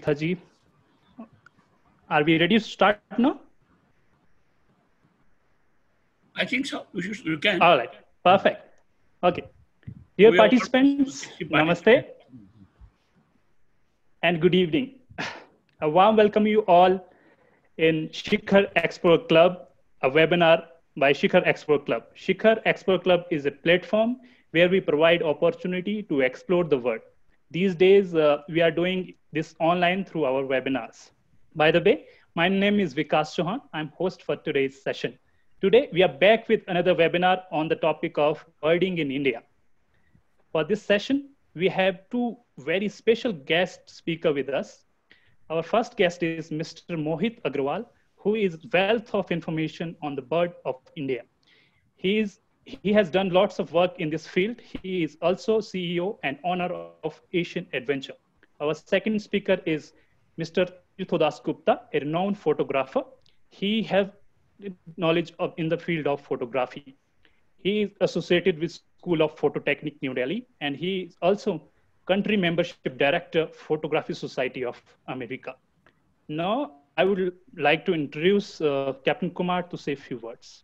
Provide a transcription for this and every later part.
Shikhar. Are we ready to start now? I think so. You can. All right. Perfect. Okay. Dear participants, namaste and good evening. A warm welcome you all in Shikhar Explorer Club, a webinar by Shikhar Explorer Club. Shikhar Explorer Club is a platform where we provide opportunity to explore the world. These days, we are doing this online through our webinars. By the way, my name is Vikas Chauhan. I'm host for today's session. Today, we are back with another webinar on the topic of birding in India. For this session, we have two very special guest speakers with us. Our first guest is Mr. Mohit Agrawal, who is wealth of information on the bird of India. He has done lots of work in this field. He is also CEO and owner of Asian Adventure. Our second speaker is Mr. Yuthodas Gupta, a renowned photographer. He has knowledge in the field of photography. He is associated with School of Phototechnic, New Delhi, and he is also country membership director, Photography Society of America. Now, I would like to introduce Captain Kumar to say a few words.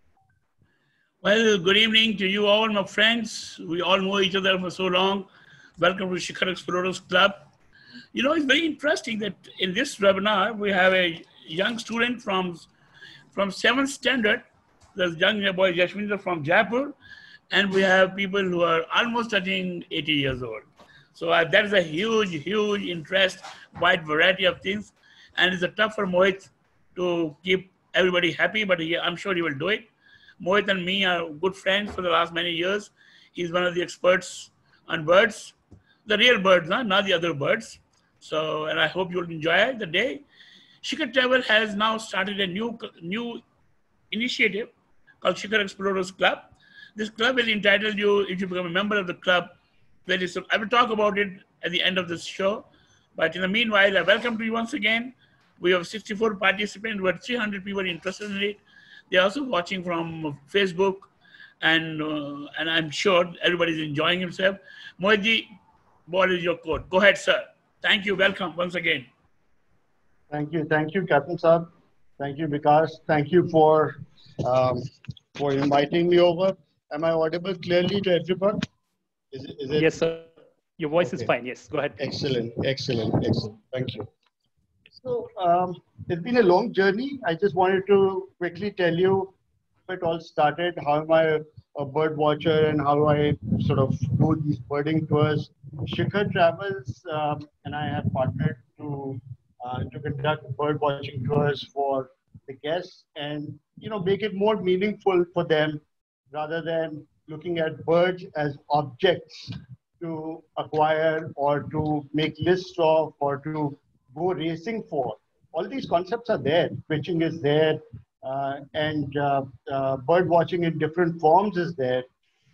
Well, good evening to you all, my friends. We all know each other for so long. Welcome to Shikhar Explorers Club. You know, it's very interesting that in this webinar, we have a young student from 7th standard, the young boy Yashminder from Jaipur, and we have people who are almost touching 80 years old. So that is a huge interest, wide variety of things. And it's a tough for Mohit to keep everybody happy, but I'm sure he will do it. Mohit and me are good friends for the last many years. He's one of the experts on birds, the real birds, not the other birds. So, and I hope you'll enjoy the day. Shikhar Travel has now started a new initiative called Shikhar Explorers Club. This club will entitle you, if you become a member of the club, very soon. I will talk about it at the end of this show. But in the meanwhile, I welcome to you once again. We have 64 participants. We have 300 people interested in it. They're also watching from Facebook, and I'm sure everybody's enjoying himself. Mohitji, what is your code? Go ahead, sir. Thank you. Welcome once again. Thank you, Captain Saab. Thank you, Vikas. Thank you for inviting me over. Am I audible clearly to everyone? Is it? Yes, sir. Your voice is fine. Yes, go ahead. Excellent. Thank you. So it's been a long journey. I just wanted to quickly tell you how it all started, how am I a bird watcher and how I sort of do these birding tours. Shikhar Travels and I have partnered to conduct bird watching tours for the guests and make it more meaningful for them rather than looking at birds as objects to acquire or to make lists of or to go racing for. All these concepts are there. Pitching is there and bird watching in different forms is there.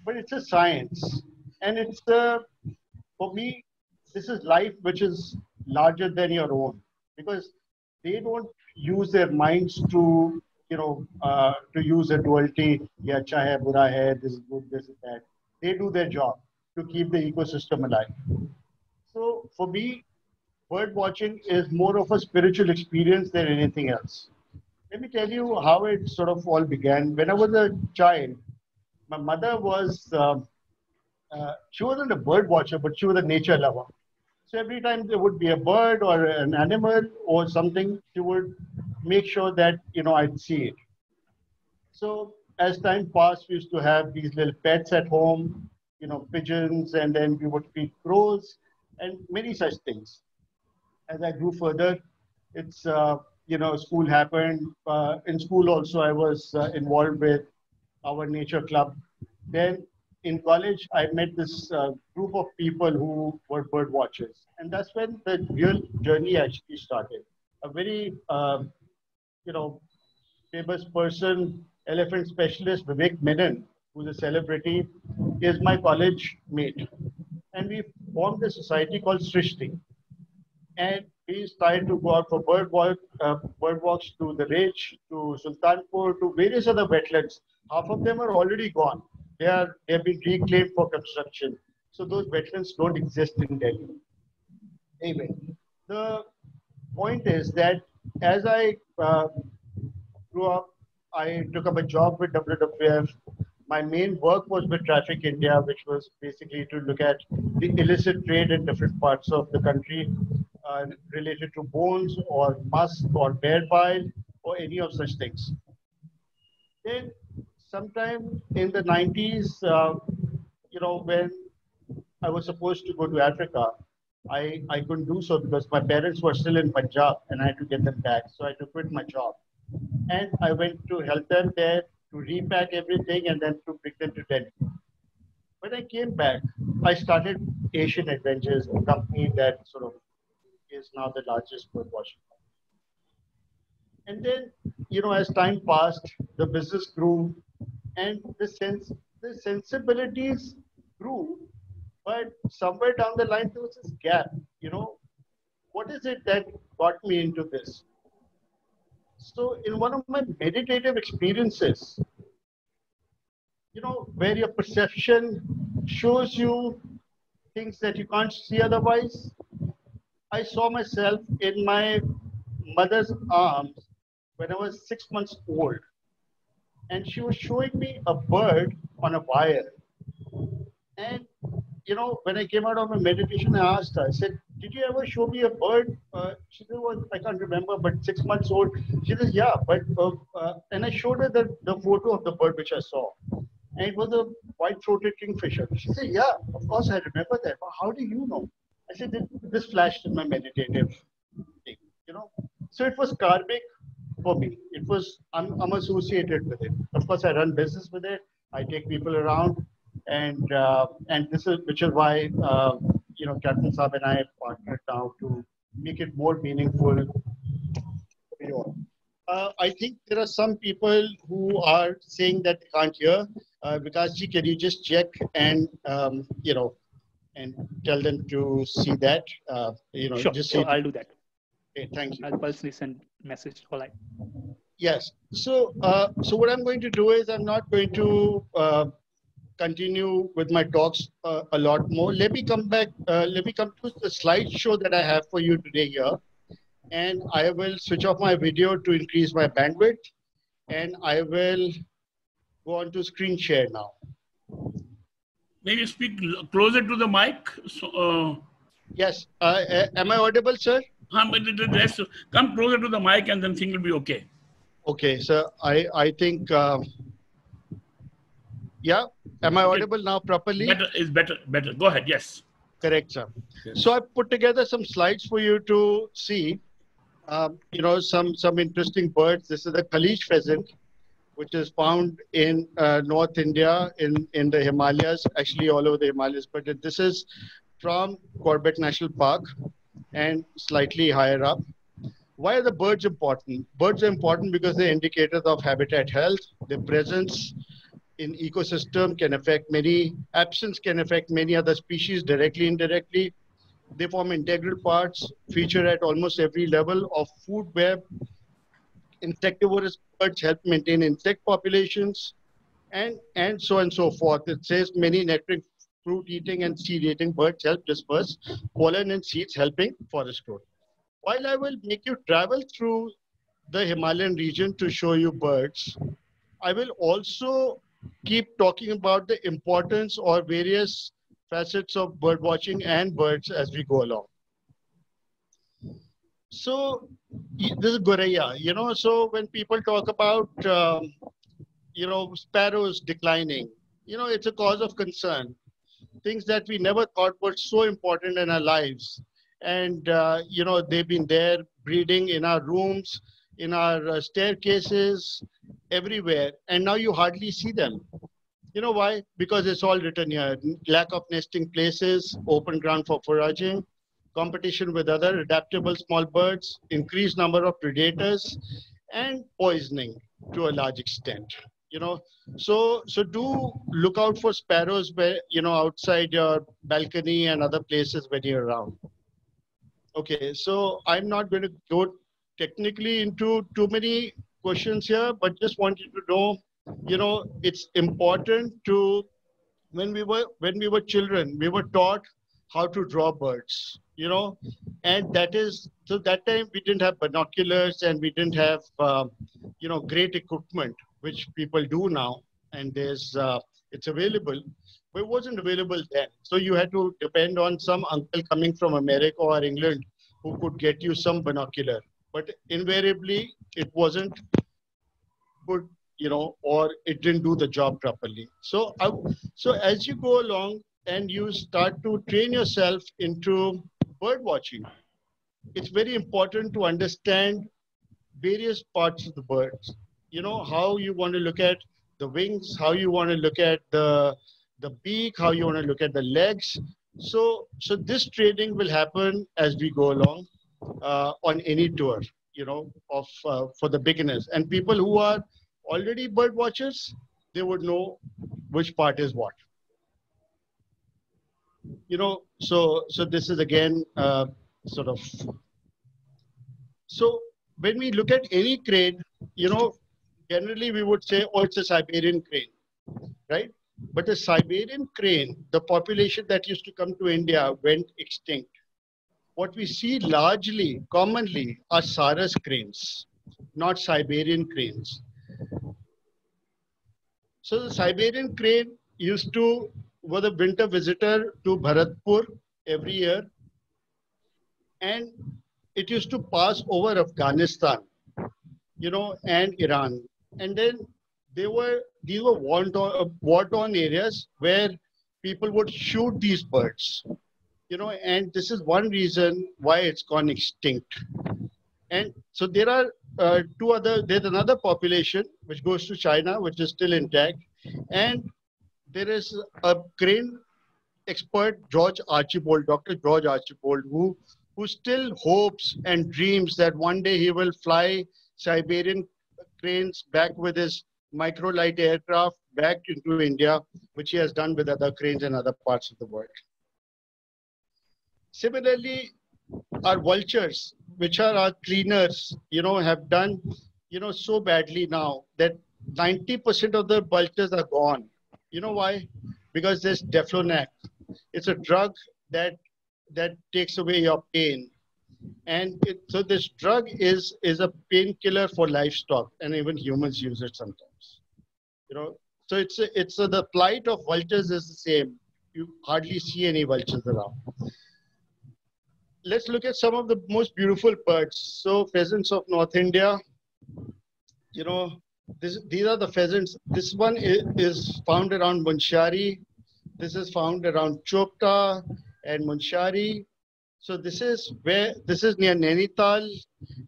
But it's a science. And it's, for me, this is life which is larger than your own because they don't use their minds to use a duality, ye acha hai, bura hai, this is good, this is that. They do their job to keep the ecosystem alive. So for me, bird watching is more of a spiritual experience than anything else. Let me tell you how it sort of all began. When I was a child, my mother was, she wasn't a bird watcher, but she was a nature lover. So every time there would be a bird or an animal or something, she would make sure that, I'd see it. So as time passed, we used to have these little pets at home, pigeons, and then we would feed crows and many such things. As I grew further, it's, school happened. In school also, I was involved with our nature club. Then in college, I met this group of people who were bird watchers. And that's when the real journey actually started. A very, famous person, elephant specialist, Vivek Menon, who's a celebrity, is my college mate. And we formed a society called Srishti. And we started to go out for bird walks to the Ridge, to Sultanpur, to various other wetlands. Half of them are already gone. They have been reclaimed for construction. So those wetlands don't exist in Delhi. Anyway, the point is that as I grew up, I took up a job with WWF. My main work was with Traffic India, which was basically to look at the illicit trade in different parts of the country related to bones or musk or bear bile or any of such things. Then, sometime in the 90s, when I was supposed to go to Africa, I couldn't do so because my parents were still in Punjab and I had to get them back. So I had to quit my job. And I went to help them there to repack everything and then to bring them to Delhi. When I came back, I started Asian Adventures, a company that sort of is now the largest bird watching company. And then, as time passed, the business grew and the sensibilities grew, but somewhere down the line there was this gap. What is it that got me into this? So in one of my meditative experiences, where your perception shows you things that you can't see otherwise, I saw myself in my mother's arms when I was 6 months old. And she was showing me a bird on a wire. And, when I came out of my meditation, I asked her, I said, did you ever show me a bird? She said, well, I can't remember, but 6 months old. She says, yeah, but, and I showed her the photo of the bird which I saw. And it was a white-throated kingfisher. She said, yeah, of course I remember that. But how do you know? I said, this flashed in my meditative thing, So it was karmic for me. I'm associated with it. Of course, I run business with it. I take people around. And which is why, Captain Saab and I have partnered now to make it more meaningful for you all. I think there are some people who are saying that they can't hear. Vikasji, can you just check and and tell them to see that? Sure, just sure, I'll do that. Okay, thank you. I'll personally send message. All right. Yes. So what I'm going to do is I'm not going to continue with my talks a lot more. Let me come back. Let me come to the slideshow that I have for you today here. And I will switch off my video to increase my bandwidth. And I will go on to screen share now. Maybe speak closer to the mic. So, yes. Am I audible, sir? Come closer to the mic and then things will be okay. Okay, so I think, yeah. Am I audible now properly? Better. Go ahead, yes. Correct, sir. Yes. So I put together some slides for you to see, some interesting birds. This is the Khalij pheasant, which is found in North India, in the Himalayas, actually all over the Himalayas. But this is from Corbett National Park and slightly higher up. Why are the birds important? Birds are important because they're indicators of habitat health. Their presence in ecosystem can affect absence can affect many other species directly, indirectly. They form integral parts, feature at almost every level of food web. Insectivorous birds help maintain insect populations, and so on and so forth. It says many nectaring, fruit-eating, and seed-eating birds help disperse pollen and seeds, helping forest growth. While I will make you travel through the Himalayan region to show you birds, I will also keep talking about the importance or various facets of bird watching and birds as we go along. So this is Goraya, so when people talk about, sparrows declining, it's a cause of concern. Things that we never thought were so important in our lives. And, they've been there breeding in our rooms, in our staircases, everywhere. And now you hardly see them. You know why? Because it's all written here. Lack of nesting places, open ground for foraging, competition with other adaptable small birds, increased number of predators, and poisoning to a large extent. So do look out for sparrows where, outside your balcony and other places when you're around. Okay, so I'm not going to go technically into too many questions here, but just want you to know, it's important to, when we were children, we were taught how to draw birds, and that is, so that time we didn't have binoculars and we didn't have, great equipment, which people do now, and it's available, but it wasn't available then. So you had to depend on some uncle coming from America or England who could get you some binocular, but invariably it wasn't good, or it didn't do the job properly. So as you go along and you start to train yourself into bird watching, it's very important to understand various parts of the birds. How you want to look at the wings, how you want to look at the beak, how you want to look at the legs. So this training will happen as we go along on any tour, of for the beginners and people who are already bird watchers. They would know which part is what. So this is again sort of. So when we look at any crane, generally we would say, oh, it's a Siberian crane, right? But the Siberian crane, the population that used to come to India went extinct. What we see largely, commonly, are Saras cranes, not Siberian cranes. So the Siberian crane was a winter visitor to Bharatpur every year, and it used to pass over Afghanistan, and Iran. And then these were war-torn areas where people would shoot these birds, and this is one reason why it's gone extinct. And so there are there's another population which goes to China, which is still intact. And there is a crane expert, Dr. George Archibald, who still hopes and dreams that one day he will fly Siberian cranes back with his microlight aircraft back into India, which he has done with other cranes in other parts of the world. Similarly, our vultures, which are our cleaners, have done, so badly now that 90% of the vultures are gone. You know why? Because there's Deflonac. It's a drug that takes away your pain. And so this drug is a painkiller for livestock, and even humans use it sometimes. So the plight of vultures is the same. You hardly see any vultures around. Let's look at some of the most beautiful birds. So pheasants of North India, these are the pheasants. This one is found around Munshari. This is found around Chopta and Munshari. So this is near Nainital,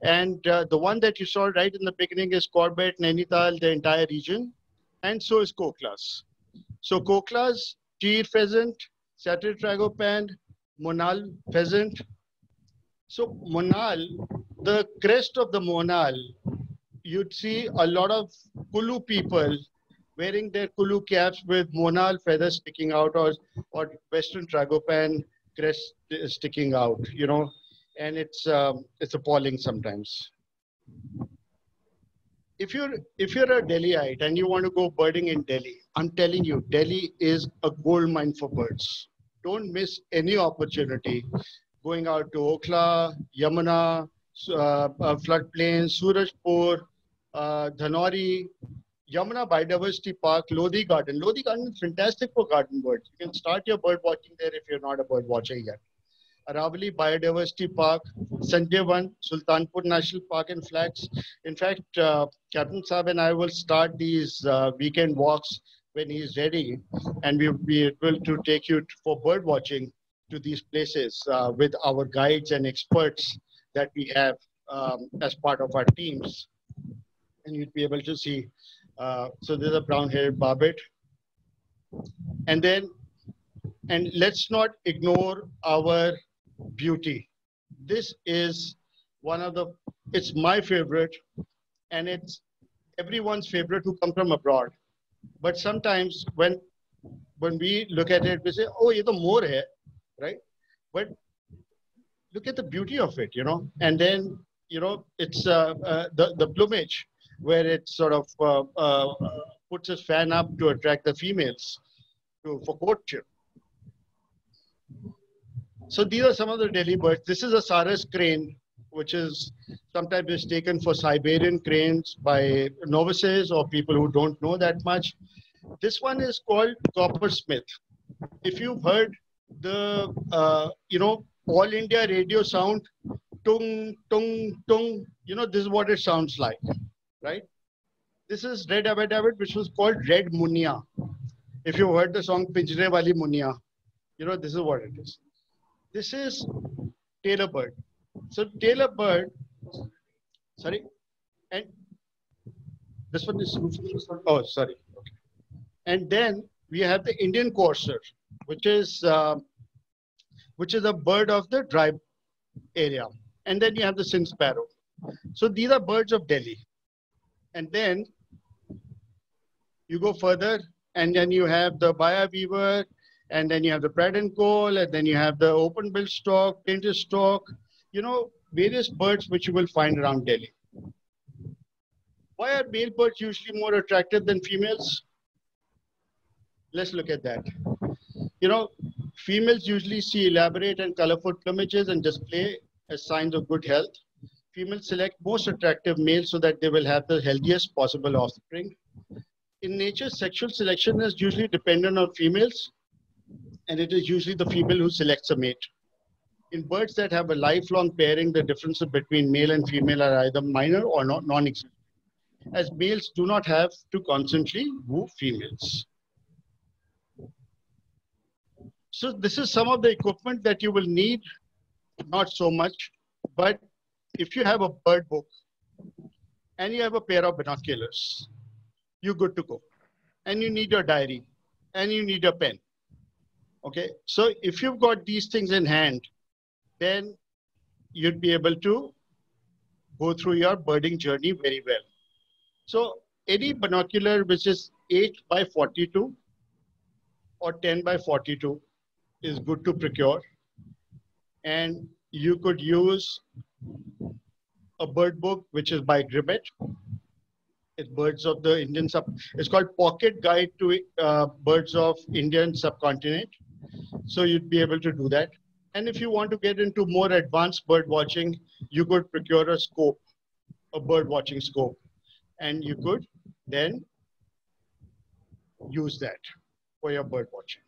and the one that you saw right in the beginning is Corbett, Nainital, the entire region, and so is Koklas. So Koklas, Teer pheasant, Satyr tragopan, Monal pheasant. So Monal, the crest of the Monal, you'd see a lot of Kulu people wearing their Kulu caps with Monal feathers sticking out, or Western tragopan crest sticking out, and it's appalling sometimes. If you're a Delhiite and you want to go birding in Delhi, I'm telling you, Delhi is a gold mine for birds. Don't miss any opportunity going out to Okhla, Yamuna, floodplains, Surajpur, Dhanori, Yamuna Biodiversity Park, Lodi Garden. Lodi Garden is fantastic for garden birds. You can start your bird watching there if you're not a bird watcher yet. Aravali Biodiversity Park, Sanjayvan, Sultanpur National Park and Flags. In fact, Captain Saab and I will start these weekend walks when he's ready, and we'll be able to take you for bird watching to these places with our guides and experts that we have as part of our teams. And you'd be able to see. So there's a brown-haired barbet. And let's not ignore our beauty. This is it's my favorite, and it's everyone's favorite who come from abroad. But sometimes when we look at it, we say, oh, ye to more hai, right? But look at the beauty of it, and then, it's the plumage, where it sort of puts its fan up to attract the females for courtship. So these are some of the Delhi birds. This is a Saras crane, which is sometimes mistaken for Siberian cranes by novices or people who don't know that much. This one is called coppersmith. If you've heard the, all India radio sound, tung, tung, tung, this is what it sounds like, right? This is Red Abedabed, which was called Red Munia. If you heard the song Pinjre Wali Munia, this is what it is. This is tailor bird. So tailor bird, sorry, and this one is, oh, sorry. Okay. And then we have the Indian courser, which is a bird of the dry area. And then you have the Sindh sparrow. So these are birds of Delhi. And then you go further, and then you have the Baya weaver, and then you have the Pratt and Cole, and then you have the open-billed stork, painted stork, various birds which you will find around Delhi. Why are male birds usually more attractive than females? Let's look at that. Females usually see elaborate and colorful plumages and display as signs of good health. Females select most attractive males so that they will have the healthiest possible offspring. In nature, sexual selection is usually dependent on females, and it is usually the female who selects a mate. In birds that have a lifelong pairing, the differences between male and female are either minor or non-existent, as males do not have to constantly woo females. So this is some of the equipment that you will need, not so much, but if you have a bird book and you have a pair of binoculars, you're good to go. And you need your diary and you need a pen. Okay, so if you've got these things in hand, then you'd be able to go through your birding journey very well. So any binocular which is 8 by 42 or 10 by 42 is good to procure. And you could use a bird book which is by Gribbett. It's Birds of the Indian it's called Pocket Guide to Birds of Indian Subcontinent. So you'd be able to do that. And if you want to get into more advanced bird watching, you could procure a scope, a bird watching scope, and you could then use that for your bird watching.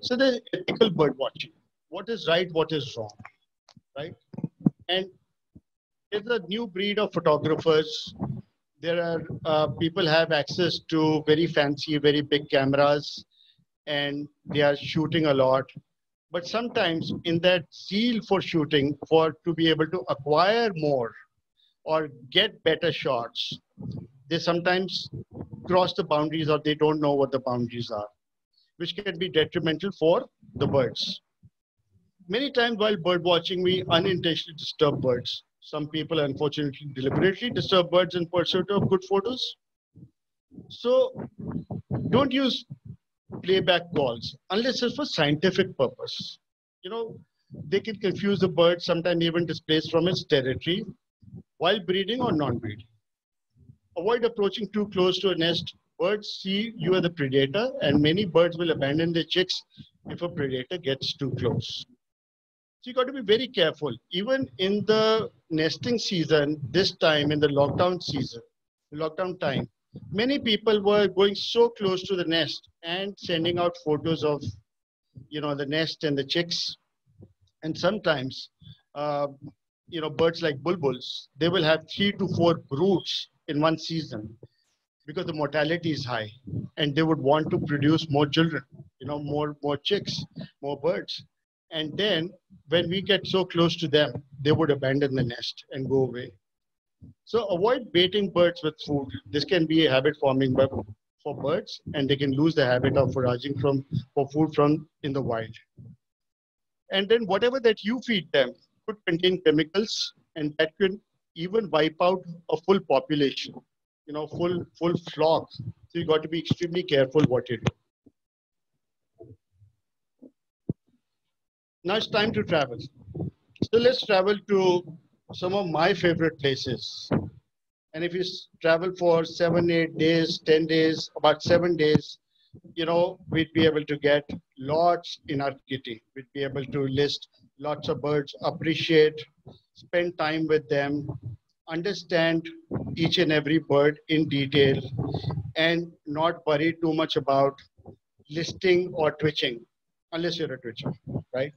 So there's ethical bird watching. What is right, what is wrong, right? And there's a new breed of photographers. There are people have access to very fancy, very big cameras, and they are shooting a lot. But sometimes in that zeal for shooting, to be able to acquire more or get better shots, they sometimes cross the boundaries or they don't know what the boundaries are, which can be detrimental for the birds. Many times while bird watching, we unintentionally disturb birds. Some people, unfortunately, deliberately disturb birds in pursuit of good photos. So don't use playback calls unless it's for scientific purpose. They can confuse the bird, sometimes even displace from its territory while breeding or non-breeding. Avoid approaching too close to a nest. Birds see you as a predator, and many birds will abandon their chicks if a predator gets too close. So you got to be very careful. Even in the nesting season, this time in the lockdown time, many people were going so close to the nest and sending out photos of, the nest and the chicks. And sometimes, birds like bulbuls, they will have 3 to 4 broods in one season because the mortality is high, and they would want to produce more children, more chicks, more birds. And then when we get so close to them, they would abandon the nest and go away. So avoid baiting birds with food. This can be a habit forming for birds, and they can lose the habit of foraging for food from in the wild. And then whatever that you feed them could contain chemicals, and that can even wipe out a full population, full flock. So you got to be extremely careful what you do. Now it's time to travel. So let's travel to some of my favorite places. And if you travel for 7, 8 days, 10 days, about 7 days, we'd be able to get lots in our kitty. We'd be able to list lots of birds, appreciate, spend time with them, understand each and every bird in detail, and not worry too much about listing or twitching, unless you're a twitcher, right?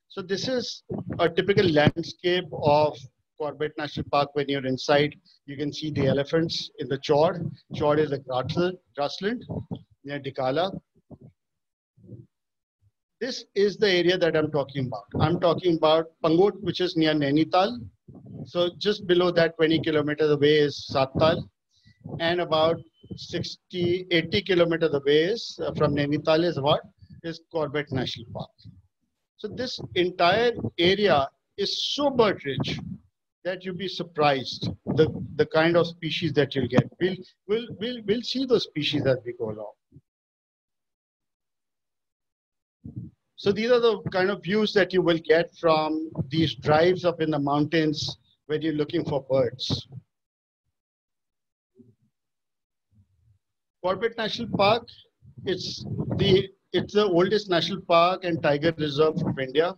So this is a typical landscape of Corbett National Park. When you're inside, you can see the elephants in the chord. Chord is a grassland near Dikala. This is the area that I'm talking about. I'm talking about Pangot, which is near Nainital. So just below that, 20 kilometers away is Sattal. And about 80 kilometers away is, from Nainital is Corbett National Park. So this entire area is so bird rich that you'll be surprised the kind of species that you'll get. We'll see those species as we go along. So these are the kind of views that you will get from these drives up in the mountains when you're looking for birds. Corbett National Park, it's the oldest national park and tiger reserve of India.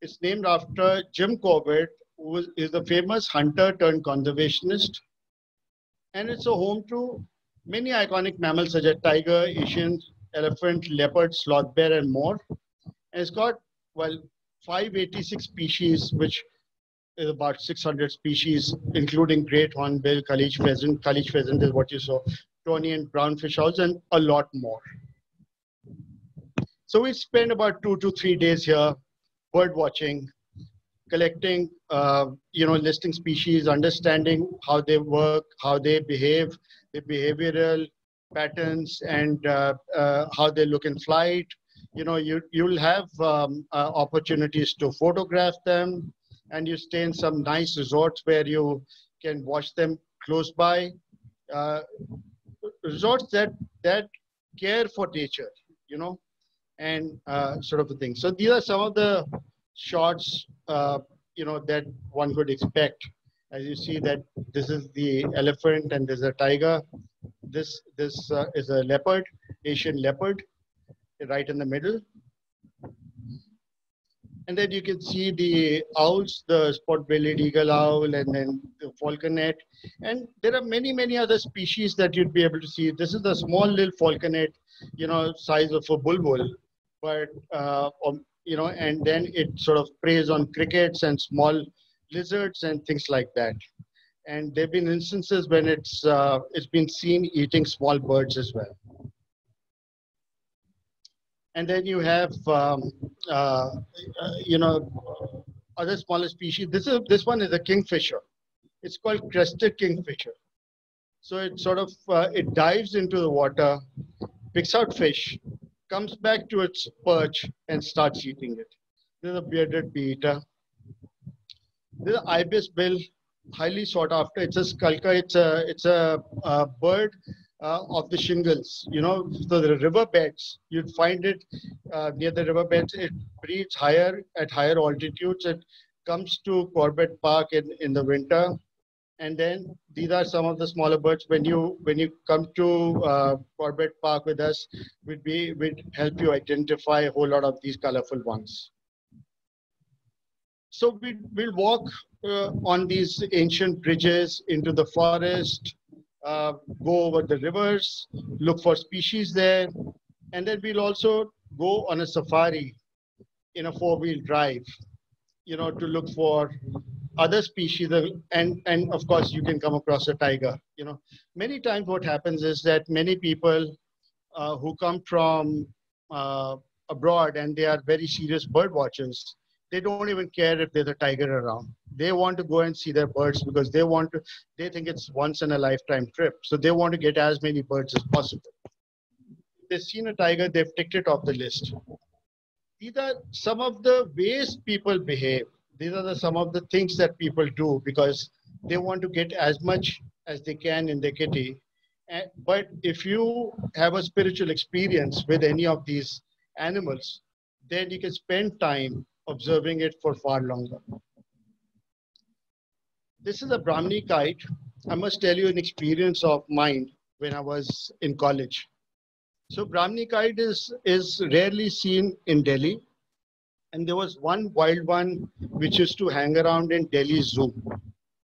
It's named after Jim Corbett, who is the famous hunter turned conservationist. And it's a home to many iconic mammals such as tiger, Asian elephant, leopard, sloth bear, and more. And it's got, 586 species, which is about 600 species, including great hornbill, Kalich pheasant. Kalich pheasant is what you saw, tawny and brown fish owls, and a lot more. So we spend about 2 to 3 days here, bird watching, collecting, listing species, understanding how they work, how they behave, their behavioral patterns, and how they look in flight. You'll have opportunities to photograph them, and you stay in some nice resorts where you can watch them close by. Resorts that care for nature, and sort of a thing. So these are some of the shots, that one could expect. As you see that this is the elephant and there's a tiger. This is a leopard, Asian leopard, right in the middle. And then you can see the owls, the spot-bellied eagle owl, and then the falconet. And there are many, many other species that you'd be able to see. This is a small little falconet, size of a bulbul. But, and then it sort of preys on crickets and small lizards and things like that. And there have been instances when it's been seen eating small birds as well. And then you have, other smaller species. This one is a kingfisher. It's called crested kingfisher. So it sort of, it dives into the water, picks out fish, comes back to its perch and starts eating it. This is a bearded bee eater. This is ibis bill, highly sought after. It's a skulker. It's a bird of the shingles. So the riverbeds, you'd find it near the riverbeds. It breeds at higher altitudes. It comes to Corbett Park in the winter. And then these are some of the smaller birds. When you come to Corbett Park with us, we'd help you identify a whole lot of these colorful ones. So we'll walk on these ancient bridges into the forest, go over the rivers, look for species there, and then we'll also go on a safari in a 4-wheel drive, to look for other species, and of course you can come across a tiger. Many times what happens is that many people who come from abroad and they are very serious bird watchers, they don't even care if there's a tiger around. They want to go and see their birds because they think it's once in a lifetime trip. So they want to get as many birds as possible. If they've seen a tiger, they've ticked it off the list. These are some of the ways people behave. These are some of the things that people do because they want to get as much as they can in their kitty. But if you have a spiritual experience with any of these animals, then you can spend time observing it for far longer. This is a Brahminy kite. I must tell you an experience of mine when I was in college. So Brahminy kite is rarely seen in Delhi. And there was one wild one which used to hang around in Delhi Zoo,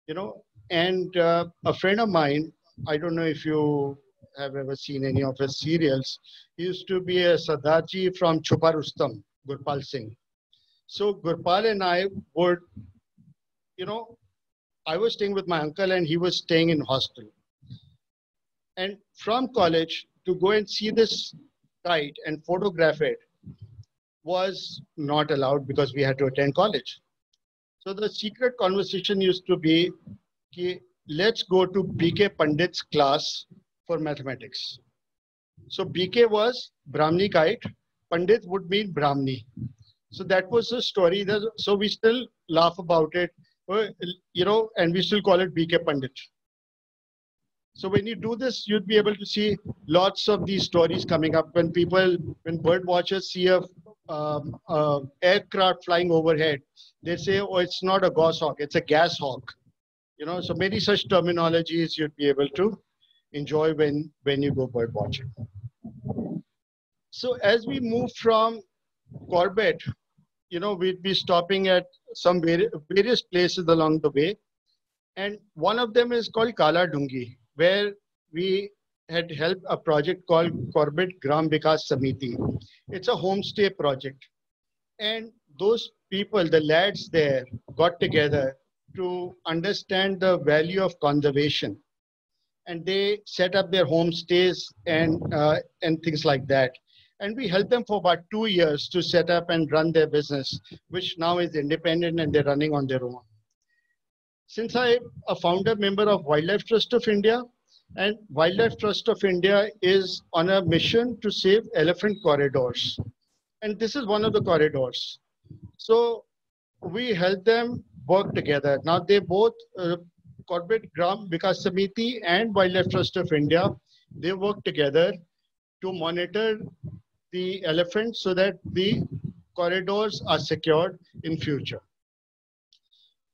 you know. And a friend of mine, I don't know if you have ever seen any of his serials, he used to be a Sardarji from Chupa Rustam, Gurpal Singh. So Gurpal and I would, you know, I was staying with my uncle and he was staying in hostel. And from college to go and see this kite and photograph it was not allowed because we had to attend college. So the secret conversation used to be, okay, let's go to BK Pandit's class for mathematics. So BK was Brahmini kite, Pandit would mean Brahmini. So that was the story. So we still laugh about it, you know, and we still call it BK Pandit. So when you do this, you'd be able to see lots of these stories coming up when bird watchers see a aircraft flying overhead, they say, oh, it's not a goshawk, it's a gas hawk. You know, so many such terminologies you'd be able to enjoy when you go bird watching. So as we move from Corbett, you know, we'd be stopping at some various places along the way. And one of them is called Kala Dungi, where we had helped a project called Corbett Gram Vikas Samiti. It's a homestay project. And those people, the lads there, got together to understand the value of conservation. And they set up their homestays and things like that. And we helped them for about 2 years to set up and run their business, which now is independent and they're running on their own. Since I'm a founder member of Wildlife Trust of India, and Wildlife Trust of India is on a mission to save elephant corridors. And this is one of the corridors. So we help them work together. Now they both, Corbett Gram Vikas Samiti and Wildlife Trust of India, they work together to monitor the elephants so that the corridors are secured in future.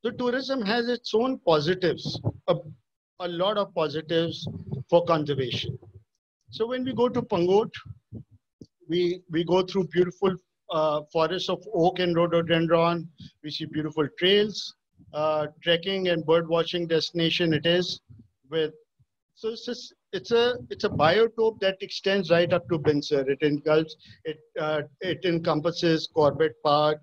So tourism has its own positives, a lot of positives for conservation. So when we go to Pangot, we go through beautiful forests of oak and rhododendron. We see beautiful trails, trekking and bird watching destination it is. So it's a biotope that extends right up to Binsar. It encompasses Corbett Park,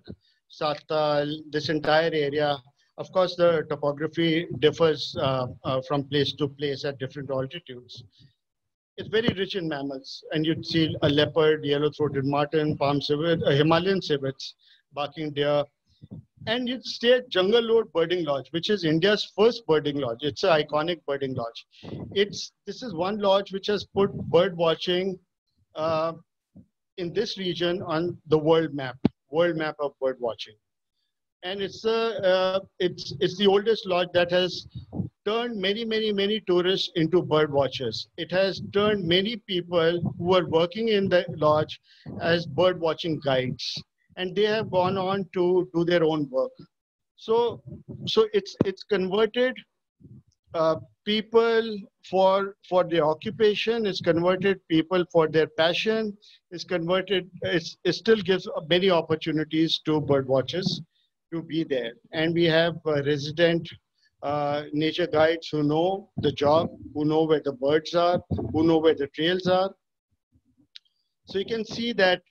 Satal, this entire area. Of course, the topography differs from place to place at different altitudes. It's very rich in mammals, and you'd see a leopard, yellow-throated marten, palm civet, Himalayan civets, barking deer, and you'd stay at Jungle Road Birding Lodge, which is India's first birding lodge. It's an iconic birding lodge. This is one lodge which has put bird watching in this region on the world map of bird watching. And it's the oldest lodge that has turned many tourists into bird watchers. It has turned many people who are working in the lodge as bird watching guides, and they have gone on to do their own work. So it's converted people for their occupation. It's converted people for their passion. It still gives many opportunities to bird watchers to be there. And we have resident nature guides who know the job, who know where the birds are, who know where the trails are. So you can see that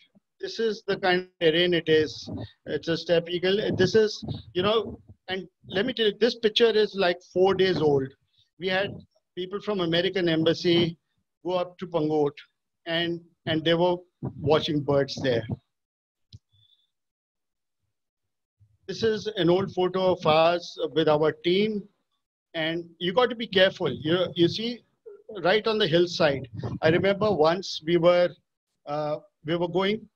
this is the kind of terrain it is. It's a steppe eagle. This is, you know, and let me tell you, this picture is like 4 days old. We had people from American Embassy go up to Pangot and they were watching birds there. This is an old photo of us with our team, and you got to be careful. You see, right on the hillside. I remember once we were going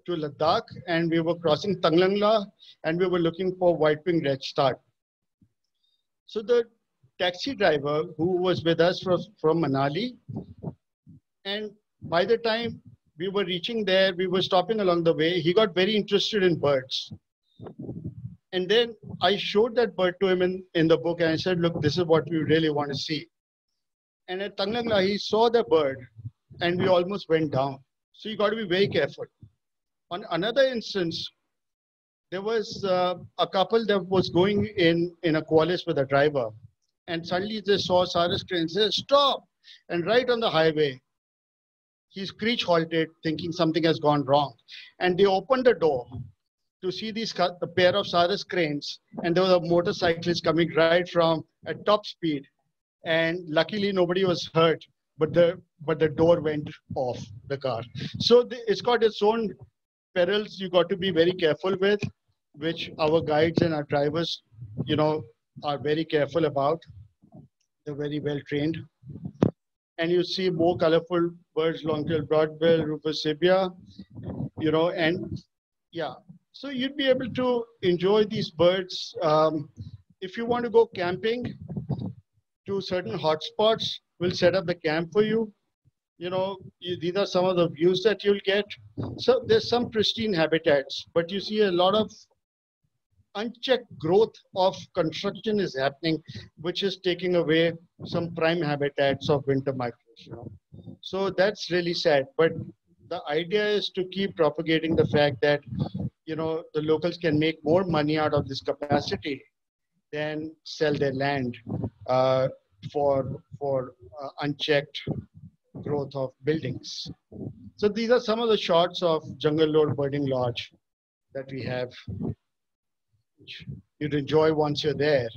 to Ladakh, and we were crossing Tanglangla, and we were looking for white-winged redstart. So the taxi driver who was with us from Manali, and by the time we were reaching there, we were stopping along the way. He got very interested in birds. And then I showed that bird to him in the book, and I said, look, this is what we really want to see. And at Tanglangla, he saw the bird, and we almost went down. So you got to be very careful. On another instance, there was a couple that was going in a Qualis with a driver, and suddenly they saw Cyrus Crane and said, "Stop!" And right on the highway, he screech halted, thinking something has gone wrong. And they opened the door to see a pair of Cyrus cranes, and there was a motorcyclist coming right from at top speed. And luckily, nobody was hurt, but the door went off the car. So it's got its own perils you got to be very careful with, which our guides and our drivers, are very careful about. They're very well trained. And you see more colorful birds, long-tailed broadbill, rufous sibia, and yeah. So you'd be able to enjoy these birds. If you want to go camping to certain hotspots, we'll set up the camp for you. These are some of the views that you'll get. So there's some pristine habitats, but you see a lot of unchecked growth of construction is happening, which is taking away some prime habitats of winter migration. So that's really sad. But the idea is to keep propagating the fact that the locals can make more money out of this capacity than sell their land for unchecked growth of buildings. So these are some of the shots of Jungle Lord Birding Lodge that we have, which you'd enjoy once you're there.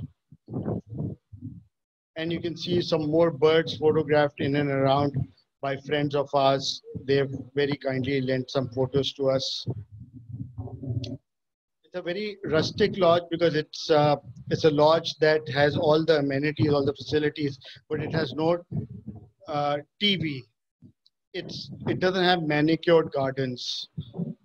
And you can see some more birds photographed in and around by friends of ours. They've very kindly lent some photos to us. It's a very rustic lodge because it's a lodge that has all the amenities, all the facilities, but it has no TV. It doesn't have manicured gardens,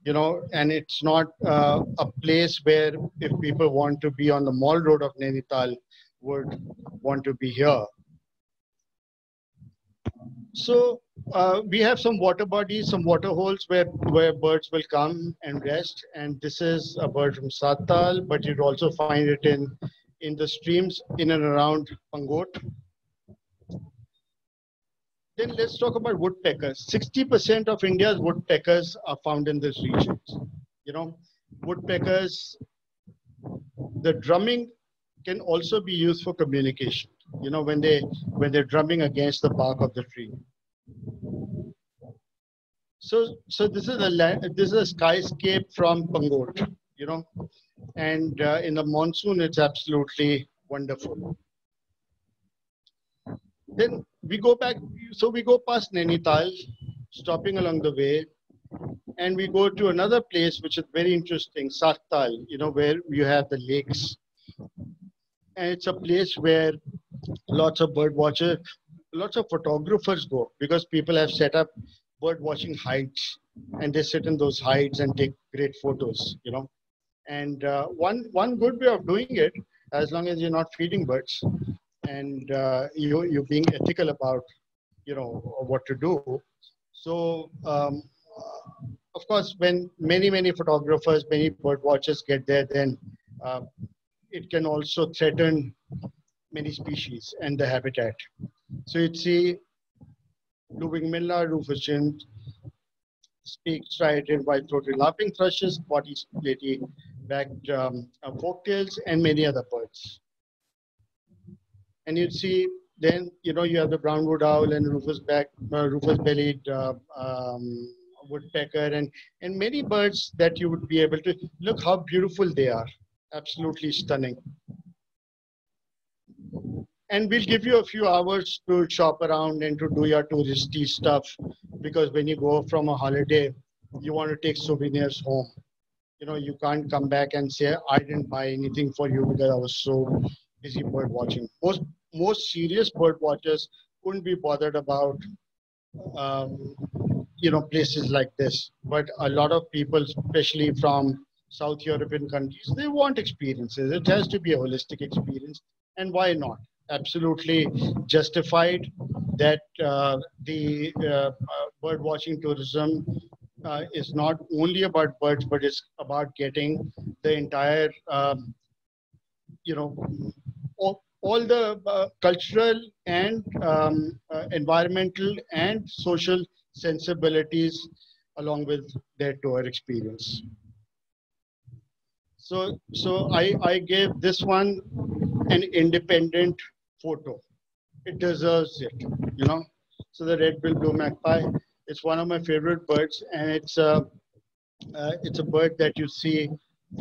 and it's not a place where if people want to be on the Mall Road of Nainital would want to be here. So we have some water bodies, some water holes where birds will come and rest. And this is a bird from Satal, but you'd also find it in the streams in and around Pangot. Then let's talk about woodpeckers. 60% of India's woodpeckers are found in this region. Woodpeckers, the drumming can also be used for communication. When they're drumming against the bark of the tree. So this is a skyscape from Pangot, and in the monsoon it's absolutely wonderful. Then we go back, so we go past Nainital, stopping along the way, and we go to another place which is very interesting, Sartal, where you have the lakes. And it's a place where lots of bird watchers, lots of photographers go because people have set up bird watching hides and they sit in those hides and take great photos, And one good way of doing it, as long as you're not feeding birds and you're being ethical about, what to do. So, of course, when many photographers, many bird watchers get there, then it can also threaten many species and the habitat. So you'd see blue-winged miller, rufous chinned, speak-striated, white-throated laughing thrushes, body-splitty backed forktails, and many other birds. And you'd see then, you have the brown-wood owl and rufous-bellied woodpecker and many birds that you would be able to, look how beautiful they are. Absolutely stunning. And we'll give you a few hours to shop around and to do your touristy stuff, because when you go from a holiday, you want to take souvenirs home. You can't come back and say, I didn't buy anything for you because I was so busy bird watching. Most serious bird watchers couldn't be bothered about, places like this. But a lot of people, especially from South European countries, they want experiences. It has to be a holistic experience. And why not? Absolutely justified that the bird watching tourism is not only about birds, but it's about getting the entire, all the cultural and environmental and social sensibilities along with their tour experience. So I gave this one an independent photo. It deserves it, you know. So the red-billed blue magpie, it's one of my favorite birds, and it's a bird that you see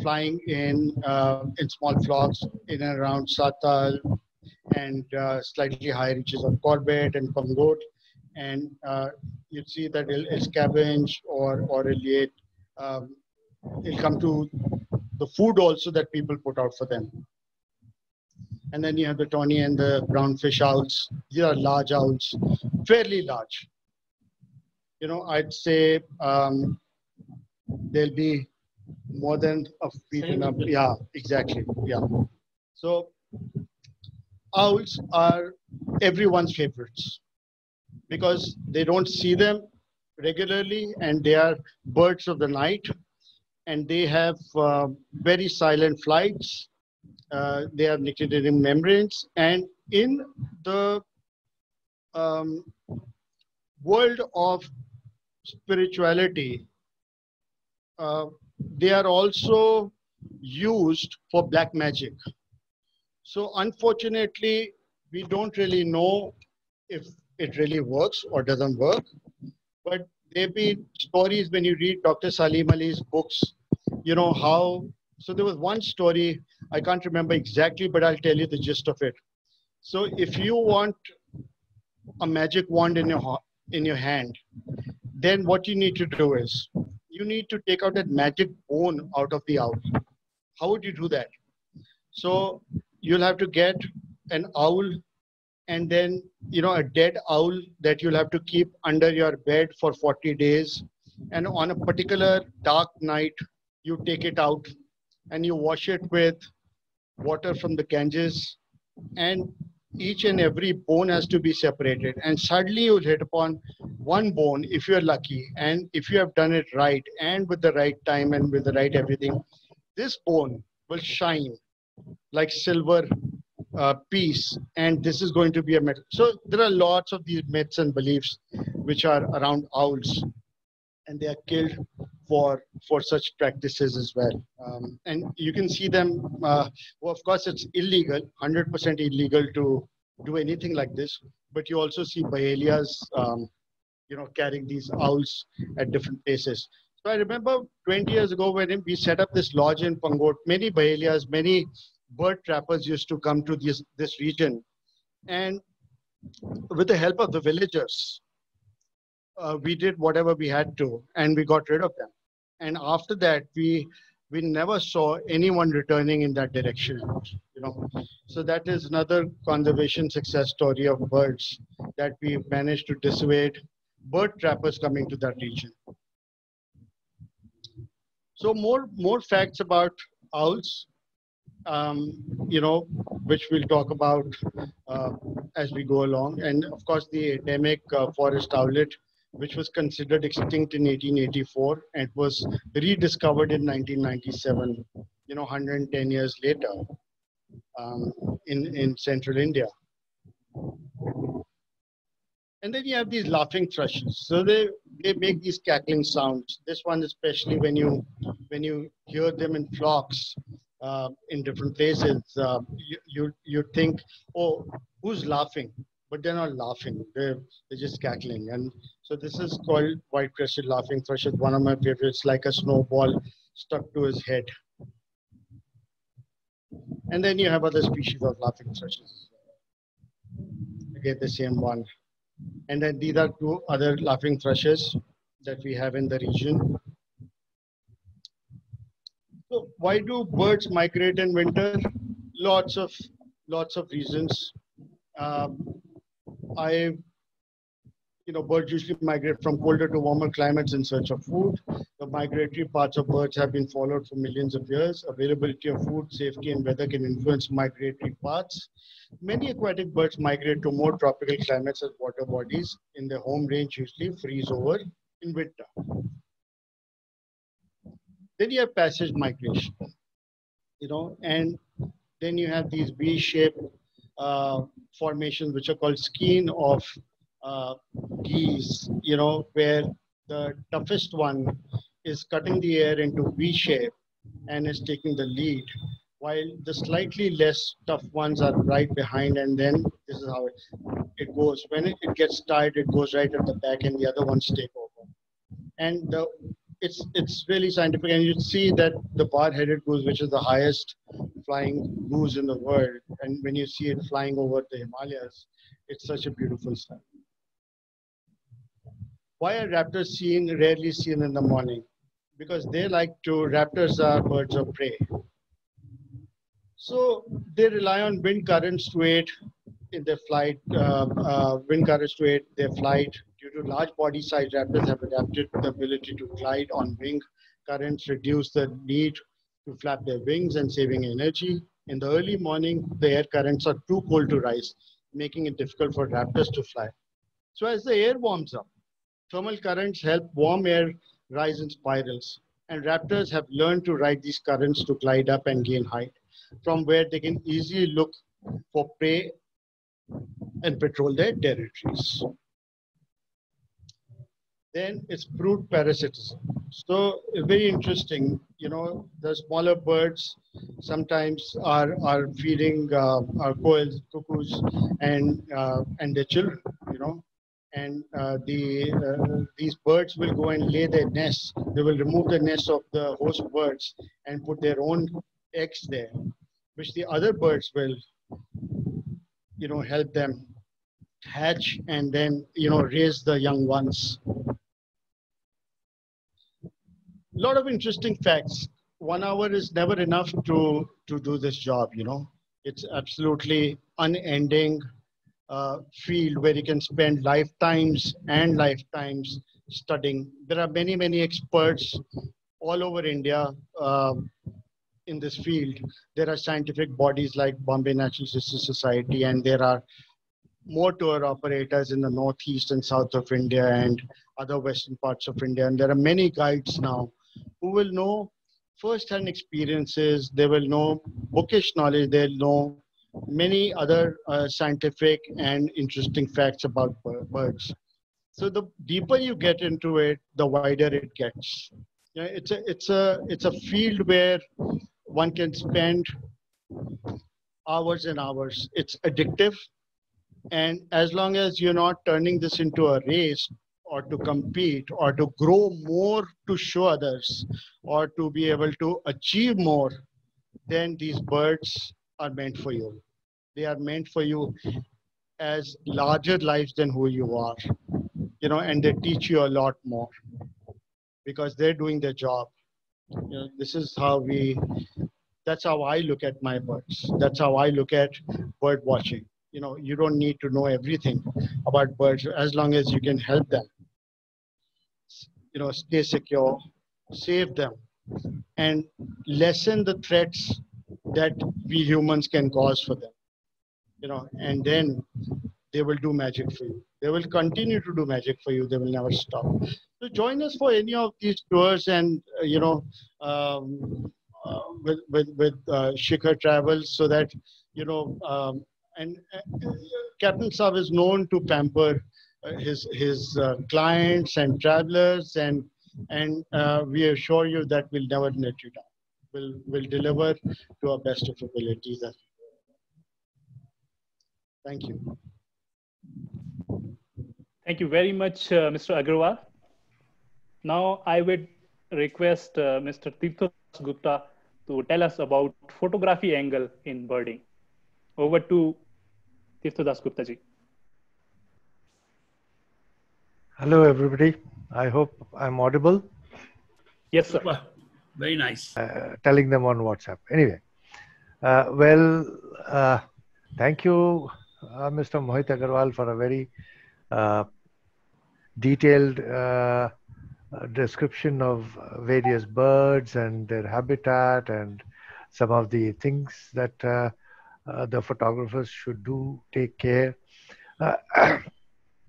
flying in small flocks in and around Satal and slightly higher reaches of Corbett and Pungot, and you see that it'll scavenge or it'll eat. It'll come to the food also that people put out for them. And then you have the tawny and the brownfish owls. These are large owls, fairly large. You know, I'd say they'll be more than a feet and up. Yeah, exactly. Yeah. So owls are everyone's favorites because they don't see them regularly and they are birds of the night and they have very silent flights. They have nictitating membranes, and in the world of spirituality, they are also used for black magic. So unfortunately, we don't really know if it really works or doesn't work, but there have been stories when you read Dr. Salim Ali's books, you know how, so there was one story, I can't remember exactly, but I'll tell you the gist of it. So if you want a magic wand in your hand, then what you need to do is, you need to take out that magic bone out of the owl. How would you do that? So you'll have to get an owl and then, you know, a dead owl that you'll have to keep under your bed for 40 days. And on a particular dark night, you take it out and you wash it with water from the Ganges, and each and every bone has to be separated. And suddenly you'll hit upon one bone if you're lucky, and if you have done it right and with the right time and with the right everything, this bone will shine like silver piece, and this is going to be a metal. So there are lots of these myths and beliefs which are around owls, and they are killed for such practices as well. And you can see them, well, of course it's illegal, 100% illegal to do anything like this, but you also see Bahelias, you know, carrying these owls at different places. So I remember 20 years ago when we set up this lodge in Pungot, many Bahelias, many bird trappers used to come to this region, and with the help of the villagers, we did whatever we had to, and we got rid of them. And after that, we never saw anyone returning in that direction, you know. So that is another conservation success story of birds, that we managed to dissuade bird trappers coming to that region. So more facts about owls, you know, which we'll talk about as we go along. And of course, the endemic forest owlet, which was considered extinct in 1884 and was rediscovered in 1997, you know, 110 years later, in central India. And then you have these laughing thrushes. So they make these cackling sounds. This one, especially when you hear them in flocks in different places, you think, oh, who's laughing? But they're not laughing. They're just cackling. And so this is called white-crested laughing thrush. It's one of my favorites, like a snowball stuck to his head. And then you have other species of laughing thrushes. Again, the same one. And then these are two other laughing thrushes that we have in the region. So why do birds migrate in winter? Lots of reasons. Birds usually migrate from colder to warmer climates in search of food. The migratory paths of birds have been followed for millions of years. Availability of food, safety, and weather can influence migratory paths. Many aquatic birds migrate to more tropical climates as water bodies in their home range usually freeze over in winter. Then you have passage migration, and then you have these V-shaped formations which are called skein of uh, geese, where the toughest one is cutting the air into V shape and is taking the lead, while the slightly less tough ones are right behind. And then this is how it goes. When it gets tired, it goes right at the back, and the other ones take over. And it's really scientific. And you see that the bar-headed goose, which is the highest flying goose in the world, and when you see it flying over the Himalayas, it's such a beautiful sight. Why are raptors rarely seen in the morning? Because raptors are birds of prey. So they rely on wind currents to aid in their flight. Wind currents to aid their flight. Due to large body size, raptors have adapted the ability to glide on wing currents, reduce the need to flap their wings and saving energy. In the early morning, the air currents are too cold to rise, making it difficult for raptors to fly. So as the air warms up, thermal currents help warm air rise in spirals, and raptors have learned to ride these currents to glide up and gain height, from where they can easily look for prey and patrol their territories. Then it's brood parasitism. So very interesting. The smaller birds sometimes are feeding our quails, cuckoos, and their children. And these birds will go and lay their nests. They will remove the nests of the host birds and put their own eggs there, which the other birds will, help them hatch and then, raise the young ones. A lot of interesting facts. 1 hour is never enough to do this job, It's absolutely unending field where you can spend lifetimes and lifetimes studying. There are many, many experts all over India in this field. There are scientific bodies like Bombay Natural History Society, and there are more tour operators in the northeast and south of India and other western parts of India. And there are many guides now who will know first-hand experiences. They will know bookish knowledge. They'll know many other scientific and interesting facts about birds. So the deeper you get into it, the wider it gets. It's a field where one can spend hours and hours. It's addictive, and as long as you're not turning this into a race or to compete or to grow more to show others or to be able to achieve more, then these birds are meant for you. They are meant for you as larger lives than who you are, and they teach you a lot more because they're doing their job. This is that's how I look at my birds. That's how I look at bird watching. You don't need to know everything about birds as long as you can help them, stay secure, save them, and lessen the threats that we humans can cause for them. And then they will do magic for you. They will continue to do magic for you. They will never stop. So join us for any of these tours, and with Shikhar Travels, so that Captain Saab is known to pamper his clients and travelers, and we assure you that we'll never let you down. We'll deliver to our best of abilities. Thank you. Thank you very much, Mr. Agarwal. Now I would request Mr. Tirtha Gupta to tell us about photography angle in birding. Over to Tirtha Gupta ji. Hello, everybody. I hope I'm audible. Yes, sir. Very nice. Telling them on WhatsApp. Anyway, thank you, Mr. Mohit Agarwal, for a very detailed description of various birds and their habitat and some of the things that the photographers should take care.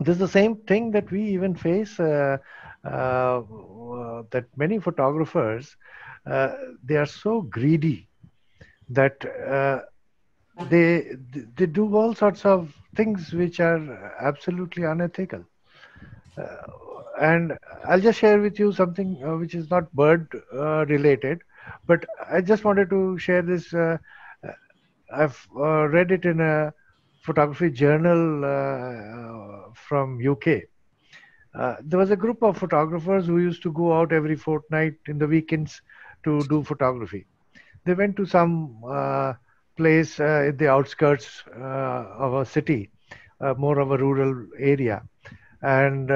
This is the same thing that we even face, that many photographers, they are so greedy that they do all sorts of things which are absolutely unethical. Uh, and I'll just share with you something which is not bird related, but I just wanted to share this. Uh, I've read it in a photography journal from UK. There was a group of photographers who used to go out every fortnight in the weekends to do photography. They went to some place in the outskirts of a city, more of a rural area, and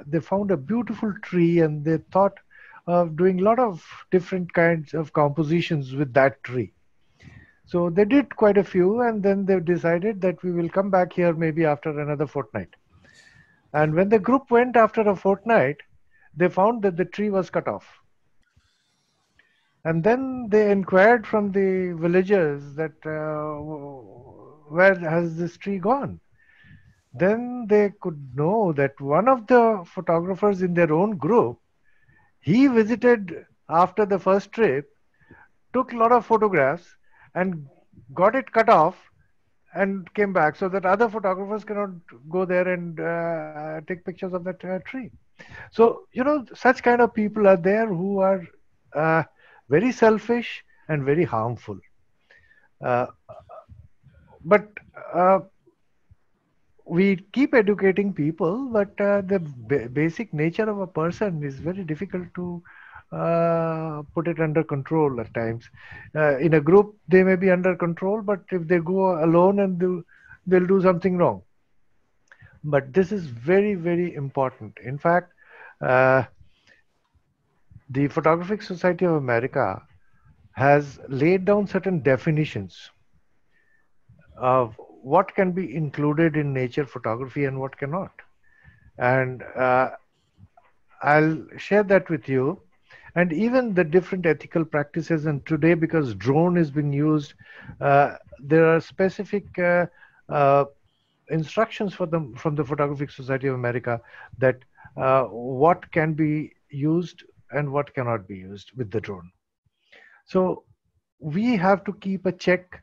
they found a beautiful tree, and they thought of doing a lot of different kinds of compositions with that tree. So they did quite a few, and then they decided that we will come back here maybe after another fortnight. And when the group went after a fortnight, they found that the tree was cut off. And then they inquired from the villagers that where has this tree gone? Then they could know that one of the photographers in their own group, he visited after the first trip, took a lot of photographs and got it cut off and came back so that other photographers cannot go there and take pictures of that tree. So, such kind of people are there who are uh, very selfish and very harmful. Uh, but we keep educating people, but the basic nature of a person is very difficult to put it under control at times. In a group, they may be under control, but if they go alone and they'll do something wrong. But this is very, very important. In fact, uh, the Photographic Society of America has laid down certain definitions of what can be included in nature photography and what cannot. And I'll share that with you. And even the different ethical practices. And today, because drone is being used, there are specific instructions for them from the Photographic Society of America that what can be used and what cannot be used with the drone. So we have to keep a check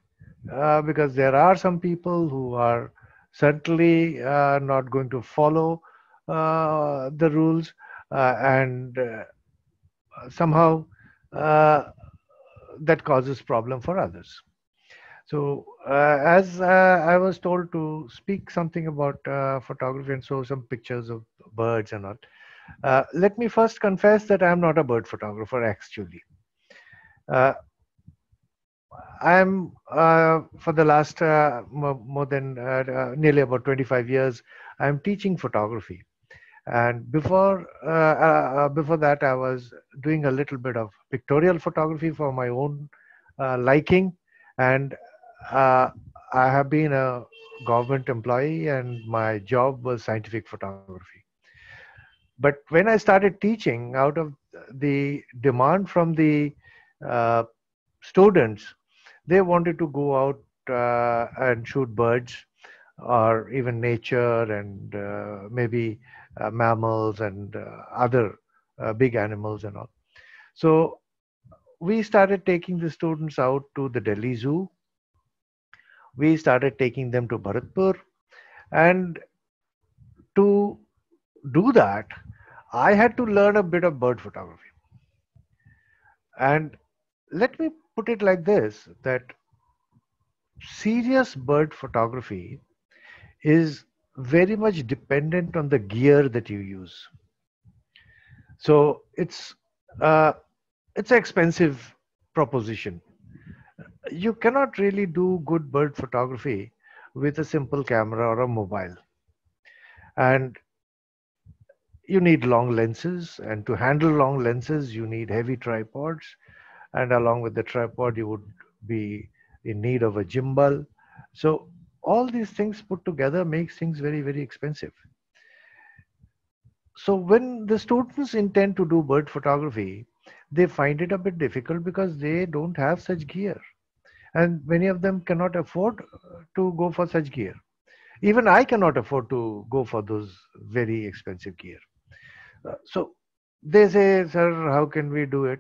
because there are some people who are certainly not going to follow the rules and somehow that causes problem for others. So as I was told to speak something about photography and show some pictures of birds and all, let me first confess that I am not a bird photographer actually. I'm for the last more than nearly about 25 years, I'm teaching photography. And before that, I was doing a little bit of pictorial photography for my own liking. And I have been a government employee, and my job was scientific photography. But when I started teaching, out of the demand from the uh, students, they wanted to go out and shoot birds or even nature and maybe mammals and other big animals and all. So we started taking the students out to the Delhi Zoo. We started taking them to Bharatpur. And to do that, I had to learn a bit of bird photography. And let me put it like this, that serious bird photography is very much dependent on the gear that you use. So it's an expensive proposition. You cannot really do good bird photography with a simple camera or a mobile. And you need long lenses, and to handle long lenses, you need heavy tripods. And along with the tripod, you would be in need of a gimbal. So all these things put together makes things very, very expensive. So when the students intend to do bird photography, they find it a bit difficult because they don't have such gear. And many of them cannot afford to go for such gear. Even I cannot afford to go for those very expensive gear. So they say, sir, how can we do it?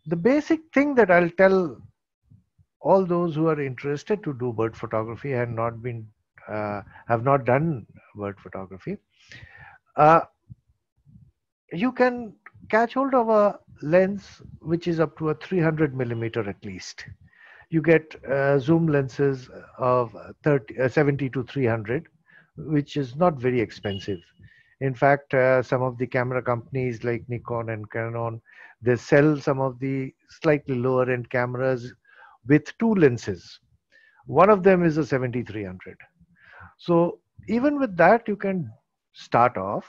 The basic thing that I'll tell all those who are interested to do bird photography and have not done bird photography, uh, you can catch hold of a lens which is up to a 300 millimeter at least. You get zoom lenses of 70 to 300, which is not very expensive. In fact, some of the camera companies like Nikon and Canon, they sell some of the slightly lower end cameras with two lenses. One of them is a 70-300. So even with that, you can start off.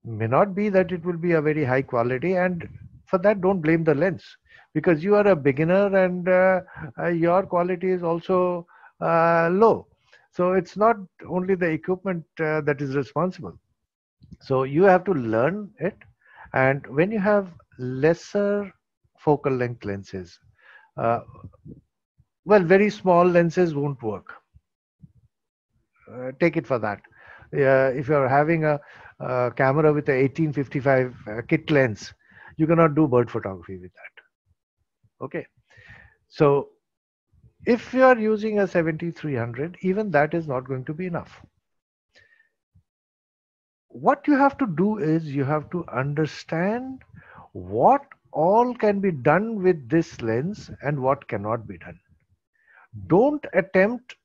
May not be that it will be a very high quality, and for that, don't blame the lens, because you are a beginner and your quality is also low. So it's not only the equipment that is responsible. So you have to learn it, and when you have lesser focal length lenses, uh, well, very small lenses won't work. Take it for that. If you're having a camera with a 1855 kit lens, you cannot do bird photography with that. Okay. So if you are using a 70-300, even that is not going to be enough. What you have to do is you have to understand what all can be done with this lens and what cannot be done. Don't attempt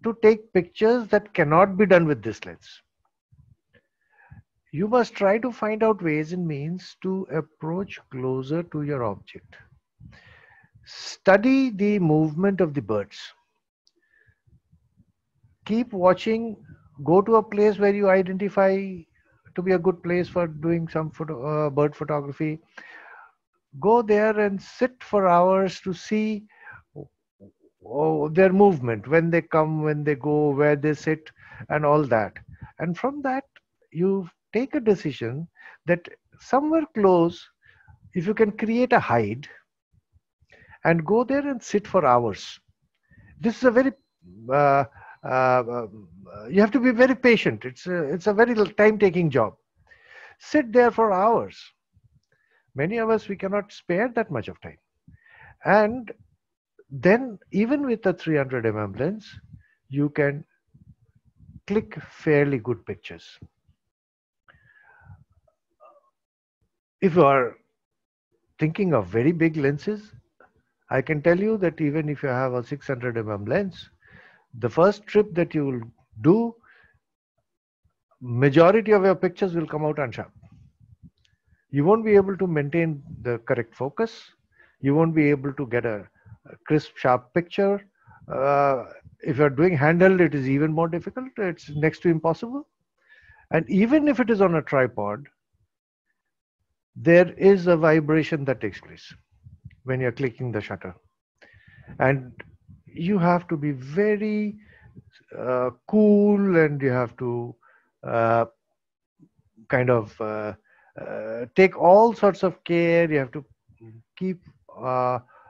to take pictures that cannot be done with this lens. You must try to find out ways and means to approach closer to your object. Study the movement of the birds. Keep watching. Go to a place where you identify to be a good place for doing some bird photography. Go there and sit for hours to see their movement, when they come, when they go, where they sit, and all that. And from that, you take a decision that somewhere close, if you can create a hide and go there and sit for hours. This is a very you have to be very patient. It's a very time-taking job. Sit there for hours. Many of us, we cannot spare that much of time. And then even with a 300 mm lens, you can click fairly good pictures. If you are thinking of very big lenses, I can tell you that even if you have a 600 mm lens, the first trip that you will do, majority of your pictures will come out unsharp. You won't be able to maintain the correct focus. You won't be able to get a crisp, sharp picture. If you're doing handheld, it is even more difficult. It's next to impossible. And even if it is on a tripod, there is a vibration that takes place when you're clicking the shutter. And you have to be very cool, and you have to kind of take all sorts of care. You have to keep,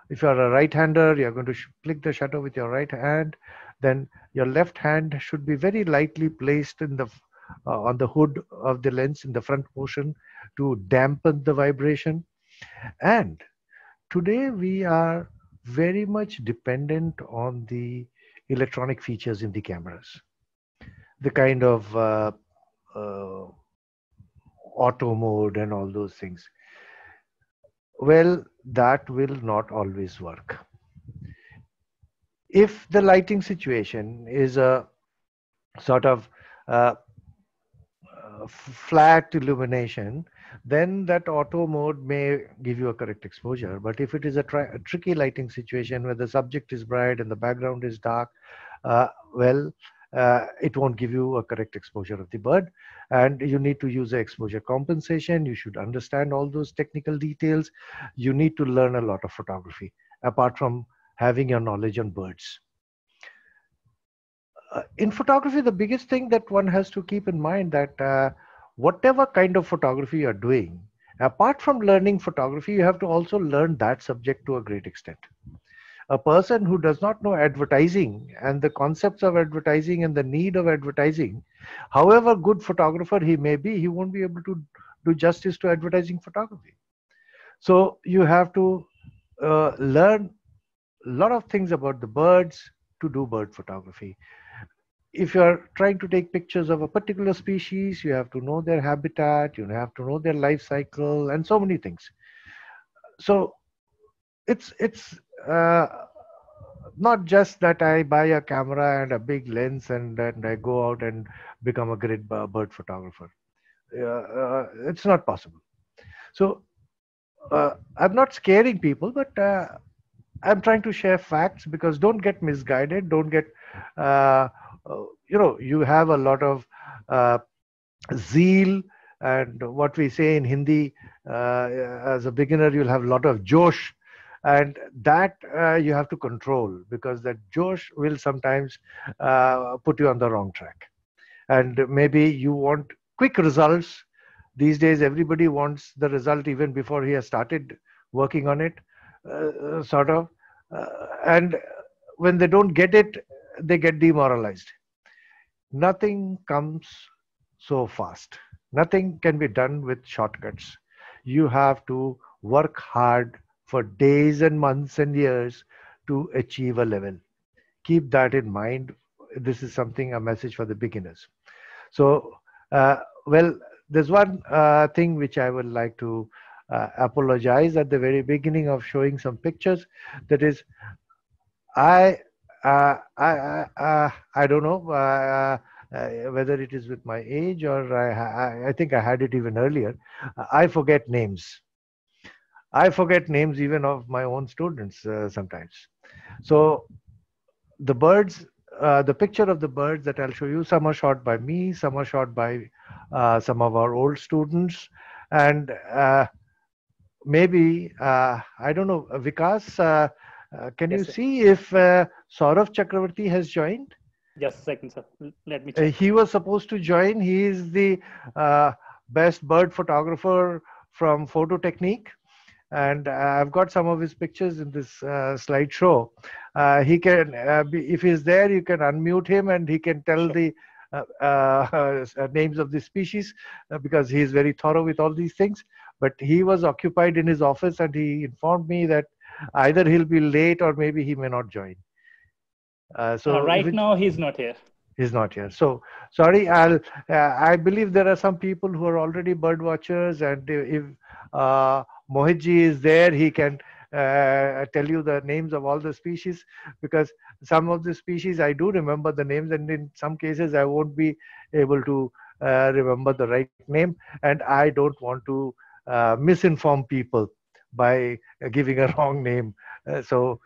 if you're a right-hander, you're going to click the shutter with your right hand. Then your left hand should be very lightly placed in the on the hood of the lens in the front portion to dampen the vibration. And today we are very much dependent on the electronic features in the cameras, the kind of auto mode and all those things. Well, that will not always work. If the lighting situation is a sort of flat illumination, then that auto mode may give you a correct exposure. But if it is a tricky lighting situation where the subject is bright and the background is dark, it won't give you a correct exposure of the bird, and you need to use the exposure compensation. You should understand all those technical details. You need to learn a lot of photography apart from having your knowledge on birds. In photography, the biggest thing that one has to keep in mind that whatever kind of photography you're doing, apart from learning photography, you have to also learn that subject to a great extent. A person who does not know advertising and the concepts of advertising and the need of advertising, however good photographer he may be, he won't be able to do justice to advertising photography. So you have to learn lot of things about the birds to do bird photography. If you're trying to take pictures of a particular species, you have to know their habitat, you have to know their life cycle, and so many things. So it's not just that I buy a camera and a big lens and I go out and become a great bird photographer. It's not possible. So I'm not scaring people, but I'm trying to share facts, because don't get misguided. Don't get, you have a lot of zeal, and what we say in Hindi, as a beginner, you'll have a lot of josh, and that you have to control, because that josh will sometimes put you on the wrong track. And maybe you want quick results. These days, everybody wants the result even before he has started working on it, sort of. And when they don't get it, they get demoralized. Nothing comes so fast. Nothing can be done with shortcuts. You have to work hard for days and months and years to achieve a level. Keep that in mind. This is a message for the beginners. So, well, there's one thing which I would like to apologize at the very beginning of showing some pictures. That is, I don't know whether it is with my age, or I think I had it even earlier. I forget names. I forget names even of my own students sometimes. So the birds, the picture of the birds that I'll show you, some are shot by me, some are shot by some of our old students, and maybe I don't know, Vikas, can you see if Saurav Chakravarti has joined? Just a second, sir. Let me check. He was supposed to join. He is the best bird photographer from Photo Technique, and I've got some of his pictures in this slideshow. He can, if he's there, you can unmute him and he can tell the names of the species, because he is very thorough with all these things. But he was occupied in his office, and he informed me that either he'll be late or maybe he may not join. So right now he's not here. He's not here. So sorry. I believe there are some people who are already bird watchers, and if Mohitji is there, he can tell you the names of all the species, because some of the species I do remember the names, and in some cases I won't be able to remember the right name, and I don't want to misinform people by giving a wrong name. So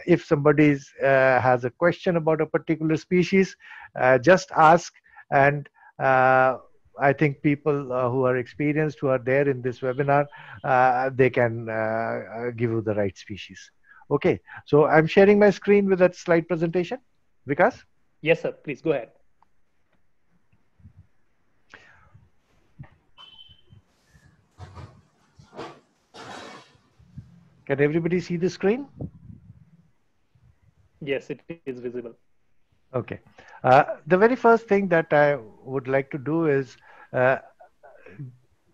if somebody has a question about a particular species, just ask, and I think people who are experienced, who are there in this webinar, they can give you the right species. Okay, so I'm sharing my screen with that slide presentation. Vikas? Yes, sir. Please go ahead. Can everybody see the screen? Yes, it is visible. Okay. The very first thing that I would like to do is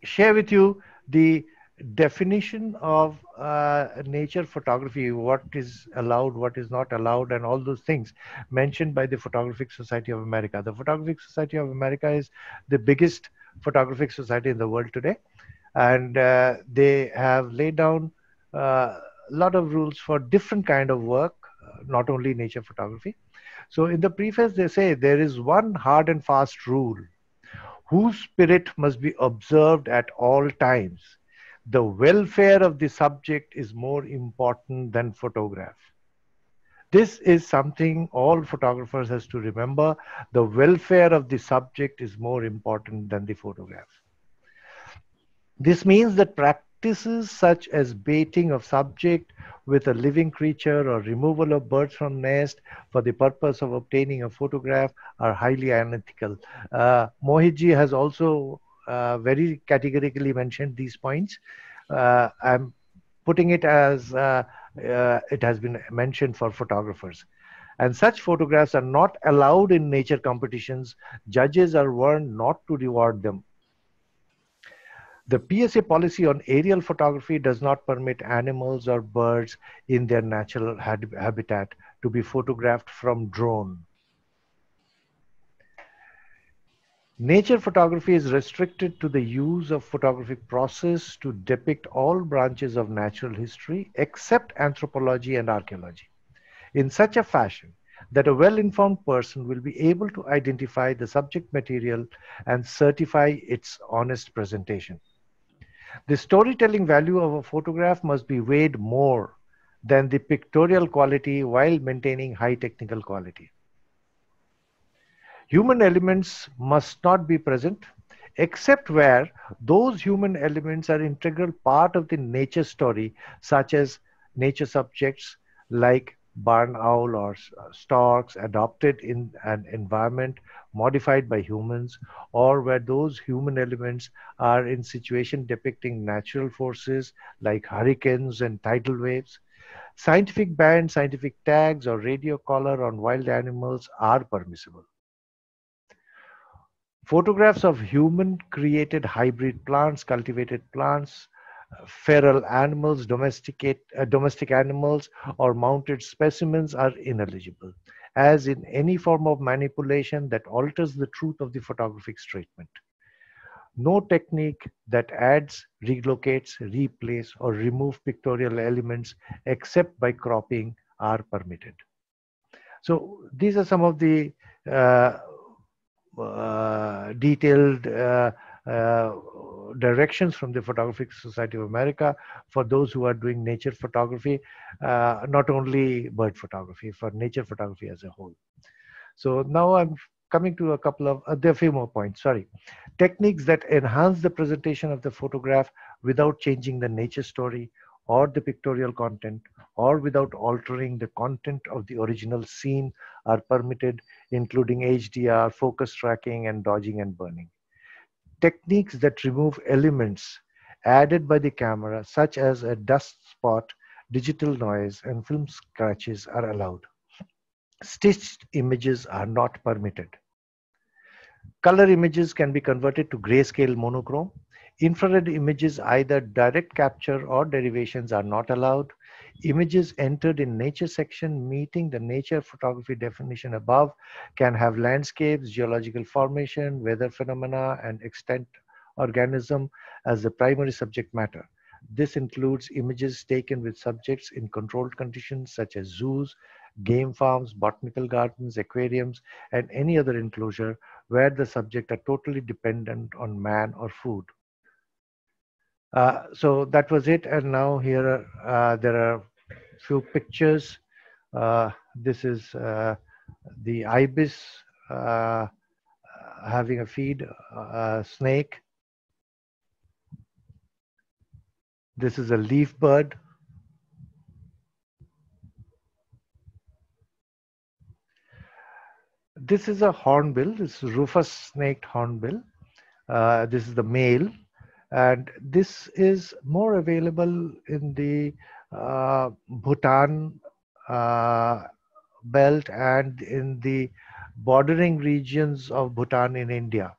share with you the definition of nature photography, what is allowed, what is not allowed, and all those things mentioned by the Photographic Society of America. The Photographic Society of America is the biggest photographic society in the world today, and they have laid down a lot of rules for different kind of work, not only nature photography. So in the preface, they say there is one hard and fast rule whose spirit must be observed at all times. The welfare of the subject is more important than photograph. This is something all photographers has to remember. The welfare of the subject is more important than the photograph. This means that practices such as baiting of subject with a living creature or removal of birds from nest for the purpose of obtaining a photograph are highly unethical. Mohitji has also very categorically mentioned these points. I'm putting it as it has been mentioned for photographers. And such photographs are not allowed in nature competitions. Judges are warned not to reward them. The PSA policy on aerial photography does not permit animals or birds in their natural habitat to be photographed from drone. Nature photography is restricted to the use of photographic process to depict all branches of natural history except anthropology and archaeology, in such a fashion that a well-informed person will be able to identify the subject material and certify its honest presentation. The storytelling value of a photograph must be weighed more than the pictorial quality while maintaining high technical quality. Human elements must not be present except where those human elements are integral part of the nature story, such as nature subjects like barn owl or storks adopted in an environment modified by humans, or where those human elements are in situation depicting natural forces like hurricanes and tidal waves. Scientific bands, scientific tags, or radio collar on wild animals are permissible. Photographs of human-created hybrid plants, cultivated plants, feral animals, domestic animals, or mounted specimens are ineligible, as in any form of manipulation that alters the truth of the photographic statement. No technique that adds, relocates, replace, or remove pictorial elements except by cropping are permitted. So these are some of the detailed directions from the Photographic Society of America for those who are doing nature photography, not only bird photography, for nature photography as a whole. So now I'm coming to a couple of, there are a few more points, sorry. Techniques that enhance the presentation of the photograph without changing the nature story or the pictorial content, or without altering the content of the original scene are permitted, including HDR, focus tracking, and dodging and burning. Techniques that remove elements added by the camera, such as a dust spot, digital noise, and film scratches are allowed. Stitched images are not permitted. Color images can be converted to grayscale monochrome. Infrared images, either direct capture or derivations, are not allowed. Images entered in nature section meeting the nature photography definition above can have landscapes, geological formation, weather phenomena, and extant organism as the primary subject matter. This includes images taken with subjects in controlled conditions such as zoos, game farms, botanical gardens, aquariums, and any other enclosure where the subject are totally dependent on man or food. So that was it, and now here there are few pictures. This is the ibis having a feed, snake. This is a leaf bird. This is a hornbill. This is rufous snaked hornbill. This is the male. And this is more available in the Bhutan belt and in the bordering regions of Bhutan in India.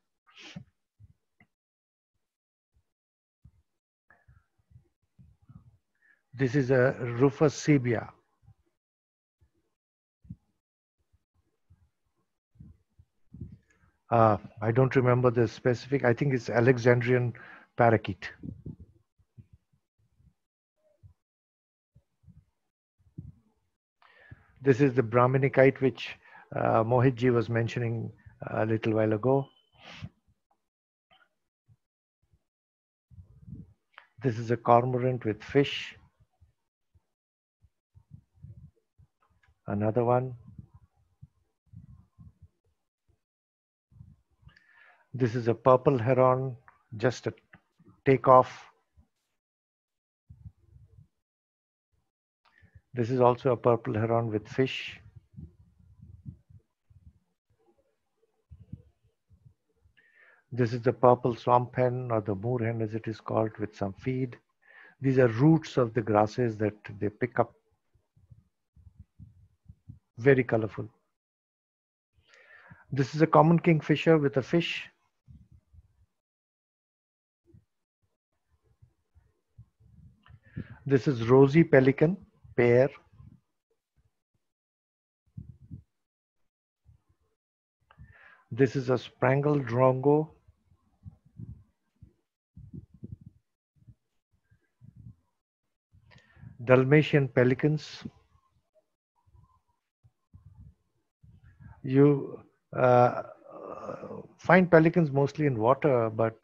This is a Rufus sebia. I don't remember the specific. I think it's Alexandrian parakeet. This is the Brahminy kite, which Mohitji was mentioning a little while ago. This is a cormorant with fish. Another one. This is a purple heron, just a takeoff. This is also a purple heron with fish. This is the purple swamp hen, or the moor hen as it is called, with some feed. These are roots of the grasses that they pick up. Very colorful. This is a common kingfisher with a fish. This is rosy pelican, pear. This is a spangled drongo. Dalmatian pelicans. You find pelicans mostly in water, but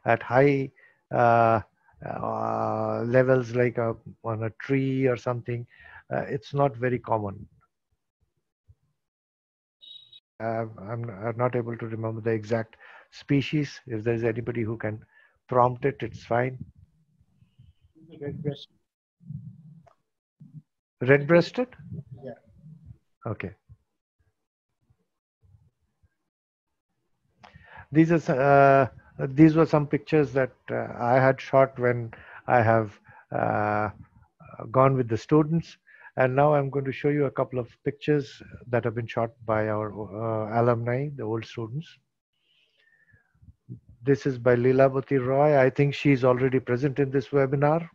at high uh, levels, like on a tree or something, it's not very common. I'm not able to remember the exact species. If there's anybody who can prompt it, it's fine. Red-breasted. Red-breasted? Yeah. Okay. These were some pictures that I had shot when I have gone with the students, and now I'm going to show you a couple of pictures that have been shot by our alumni, the old students. This is by Leelavati Roy. I think she's already present in this webinar.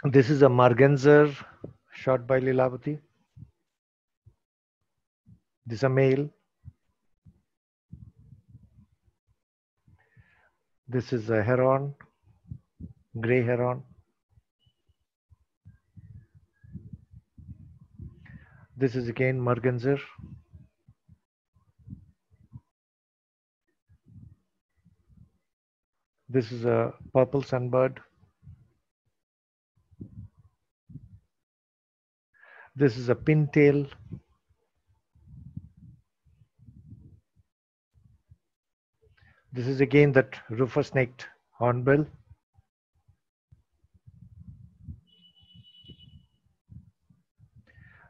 This is a merganser shot by Leelavati. This is a male. This is a heron, gray heron. This is again merganser. This is a purple sunbird. This is a pintail. This is again that rufous-necked hornbill.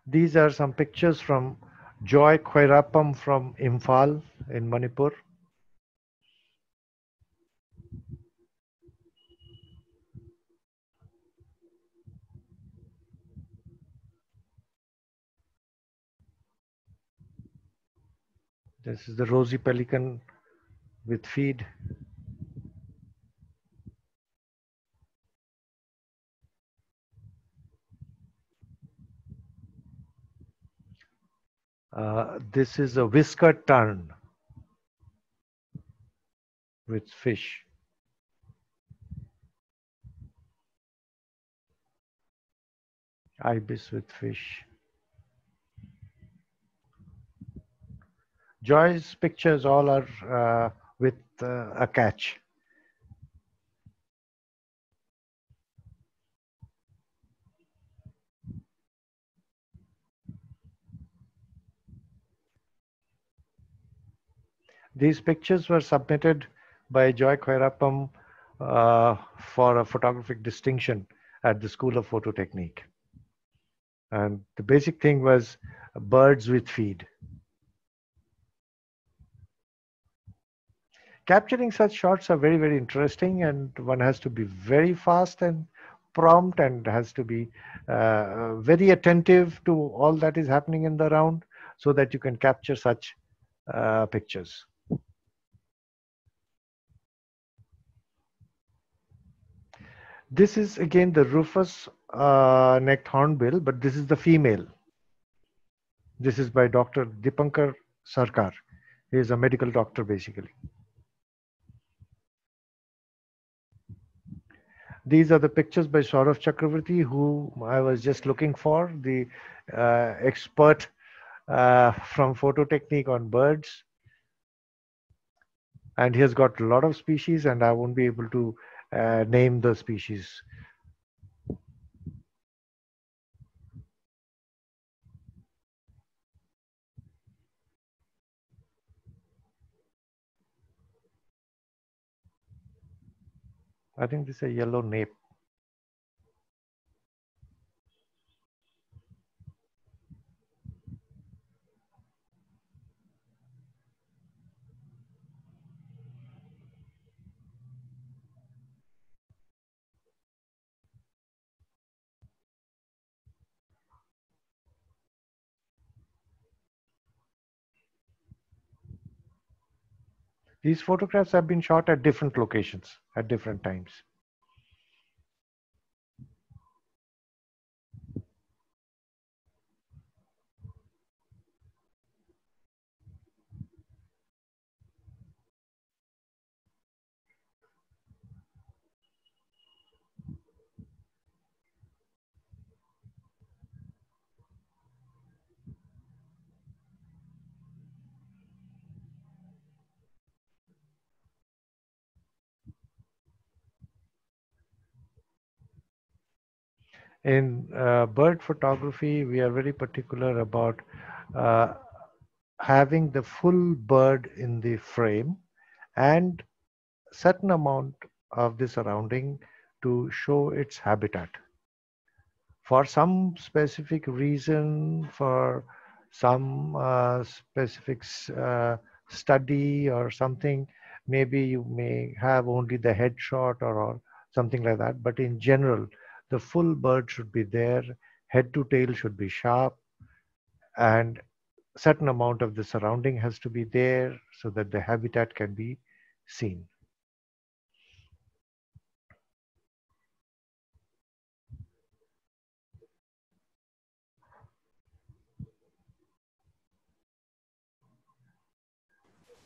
These are some pictures from Joy Khairapam from Imphal in Manipur. This is the rosy pelican with feed. This is a whiskered tern with fish. Ibis with fish. Joy's pictures all are with a catch. These pictures were submitted by Joy Khairapam for a photographic distinction at the School of Photo Technique. And the basic thing was birds with feed. Capturing such shots are very, very interesting, and one has to be very fast and prompt and has to be very attentive to all that is happening in the round so that you can capture such pictures. This is again the rufous necked hornbill, but this is the female. This is by Dr. Dipankar Sarkar. He is a medical doctor basically. These are the pictures by Saurav Chakravarti, who I was just looking for, the expert from photo technique on birds. And he has got a lot of species, and I won't be able to name the species. I think this is a yellow nape. These photographs have been shot at different locations at different times. In bird photography, we are very particular about uh, having the full bird in the frame and certain amount of the surrounding to show its habitat. For some specific reason, for some specific study or something, maybe you may have only the headshot or something like that. But in general, the full bird should be there, head to tail should be sharp, and certain amount of the surrounding has to be there so that the habitat can be seen.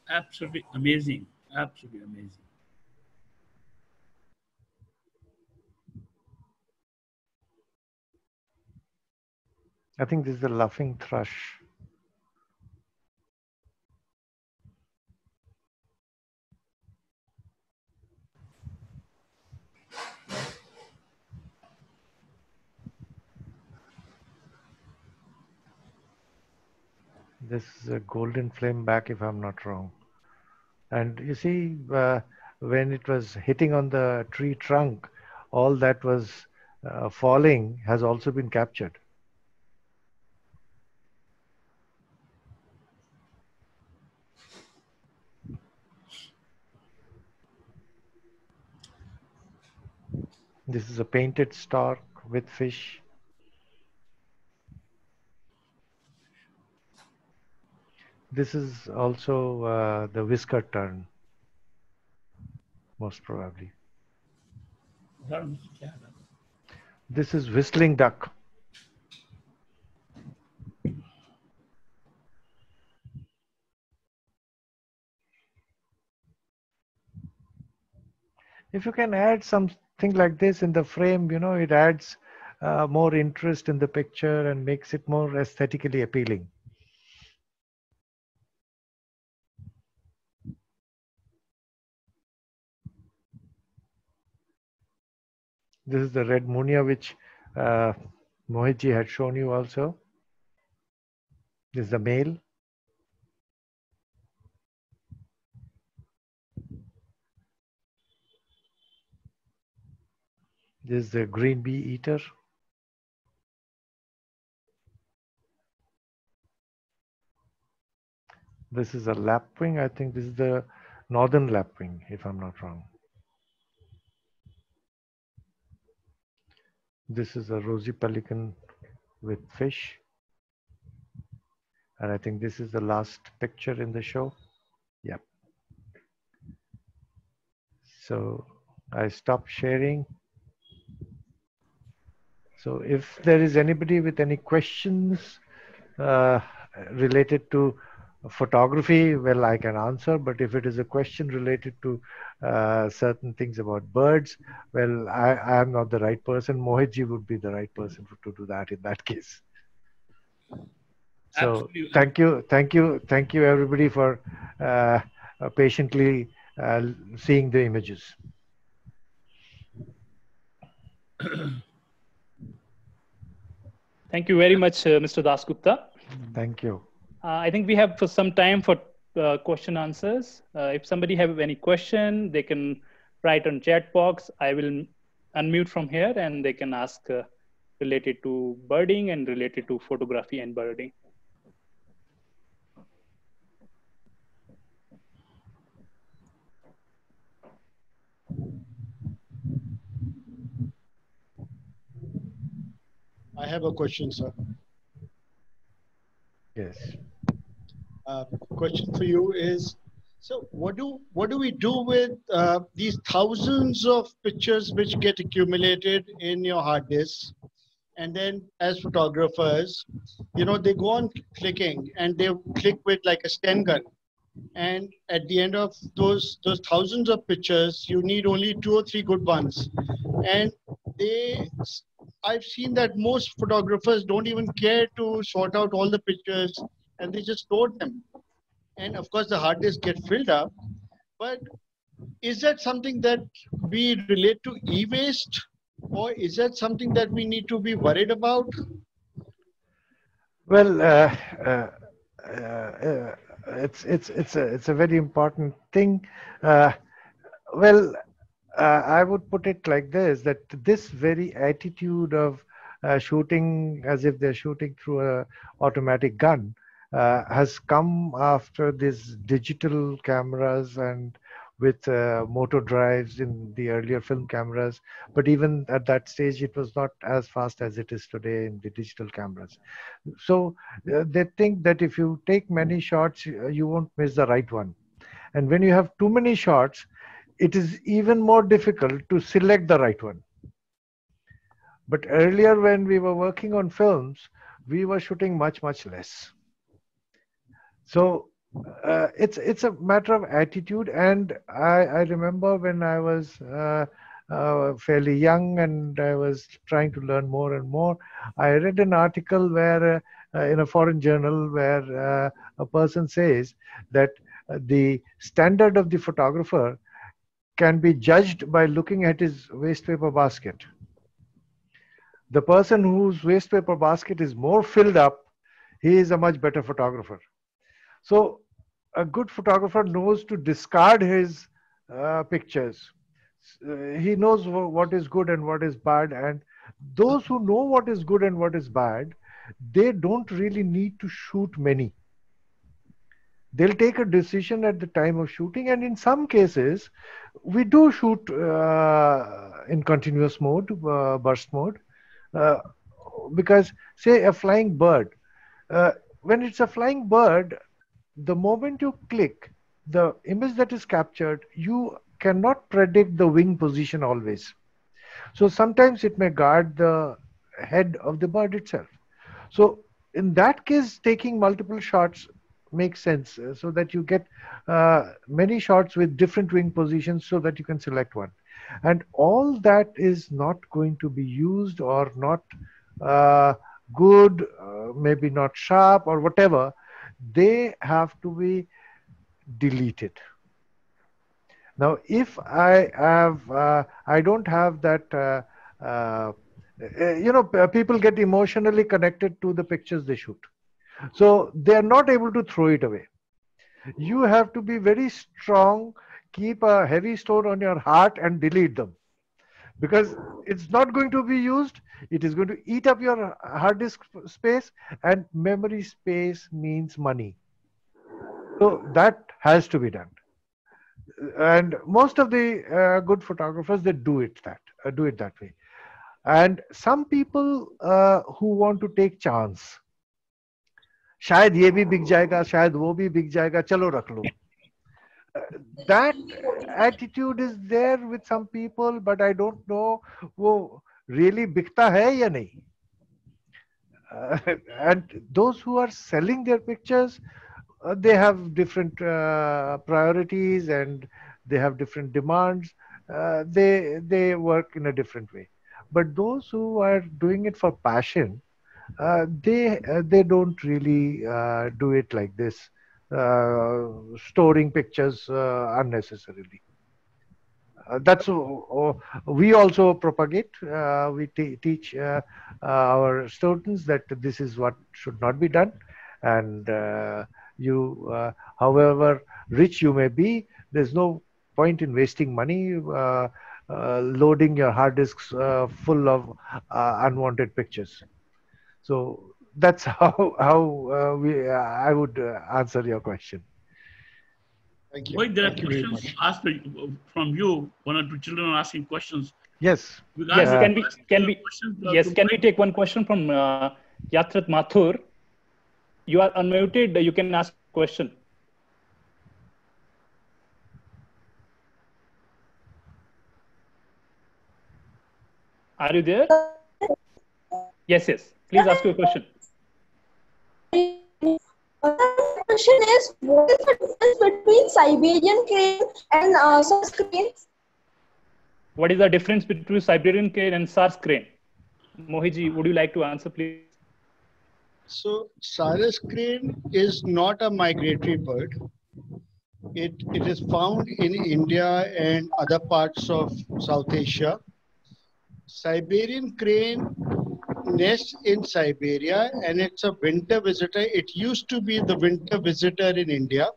Absolutely amazing. Absolutely amazing. I think this is the laughing thrush. This is a golden flameback, if I'm not wrong. And you see, when it was hitting on the tree trunk, all that was falling has also been captured. This is a painted stork with fish. This is also the whisker tern, most probably. This is whistling duck. If you can add something like this in the frame, you know, it adds more interest in the picture and makes it more aesthetically appealing. This is the red munia, which Mohitji had shown you also. This is the male. This is the green bee eater. This is a lapwing. I think this is the northern lapwing, if I'm not wrong. This is a rosy pelican with fish. And I think this is the last picture in the show. Yep. So I stop sharing. So if there is anybody with any questions related to photography, well, I can answer. But if it is a question related to certain things about birds, well, I am not the right person. Mohitji would be the right person to do that in that case. So Absolutely. thank you everybody for patiently seeing the images. Thank you very much, Mr. Dasgupta. Thank you. I think we have for some time for question answers. If somebody have any question, they can write on chat box. I will unmute from here and they can ask related to birding and related to photography and birding. I have a question, sir. Yes. Question for you is, So what do we do with these thousands of pictures which get accumulated in your hard disk? And then as photographers, they go on clicking and they click with like a Sten gun. And at the end of those thousands of pictures, you need only 2 or 3 good ones. And I've seen that most photographers don't even care to sort out all the pictures, and they just store them. And of course, the hard disk get filled up. But is that something that we relate to e-waste, or is that something that we need to be worried about? Well, it's a very important thing. Well, I would put it like this: that this very attitude of shooting as if they're shooting through a automatic gun has come after these digital cameras and with motor drives in the earlier film cameras. But even at that stage, it was not as fast as it is today in the digital cameras. So they think that if you take many shots, you won't miss the right one. And when you have too many shots, it is even more difficult to select the right one. But earlier, when we were working on films, we were shooting much, much less. So it's a matter of attitude. And I remember when I was fairly young and I was trying to learn more and more, I read an article where in a foreign journal where a person says that the standard of the photographer can be judged by looking at his waste paper basket. The person whose waste paper basket is more filled up, he is a much better photographer. So a good photographer knows to discard his pictures. He knows what is good and what is bad. And those who know what is good and what is bad, they don't really need to shoot many. They'll take a decision at the time of shooting. And in some cases, we do shoot in continuous mode, burst mode. Because say a flying bird, when it's a flying bird, the moment you click, the image that is captured, you cannot predict the wing position always. So sometimes it may guard the head of the bird itself. So in that case, taking multiple shots makes sense so that you get many shots with different wing positions so that you can select one. And all that is not going to be used or not good, maybe not sharp or whatever. They have to be deleted. Now, if I have, I don't have that, people get emotionally connected to the pictures they shoot. So they are not able to throw it away. You have to be very strong, keep a heavy stone on your heart and delete them. Because it's not going to be used. It is going to eat up your hard disk space, and memory space means money. So that has to be done. And most of the good photographers, they do it that way. And some people who want to take chance, शायद ये भी बिक जाएगा, शायद वो भी बिक जाएगा, चलो रख लो. That attitude is there with some people, but I don't know वो really बिकता है या नहीं. And those who are selling their pictures, they have different priorities and they have different demands. They work in a different way. But those who are doing it for passion, they don't really do it like this, storing pictures unnecessarily. That's we also propagate. We teach our students that this is what should not be done, and however rich you may be, there's no point in wasting money loading your hard disks full of unwanted pictures. So that's how I would answer your question. Thank you. Wait, there are Thank you very questions much. asked from you. One or two children are asking questions. Yes. Yes, can we take one question from Yatrat Mathur? You are unmuted. You can ask a question. Are you there? Yes, yes. Please ask your question. My question is, what is the difference between Siberian crane and SARS crane? What is the difference between Siberian crane and SARS crane? Mohiji, would you like to answer, please? So Sarus crane is not a migratory bird. It is found in India and other parts of South Asia. Siberian crane nests in Siberia and it's a winter visitor. It used to be the winter visitor in India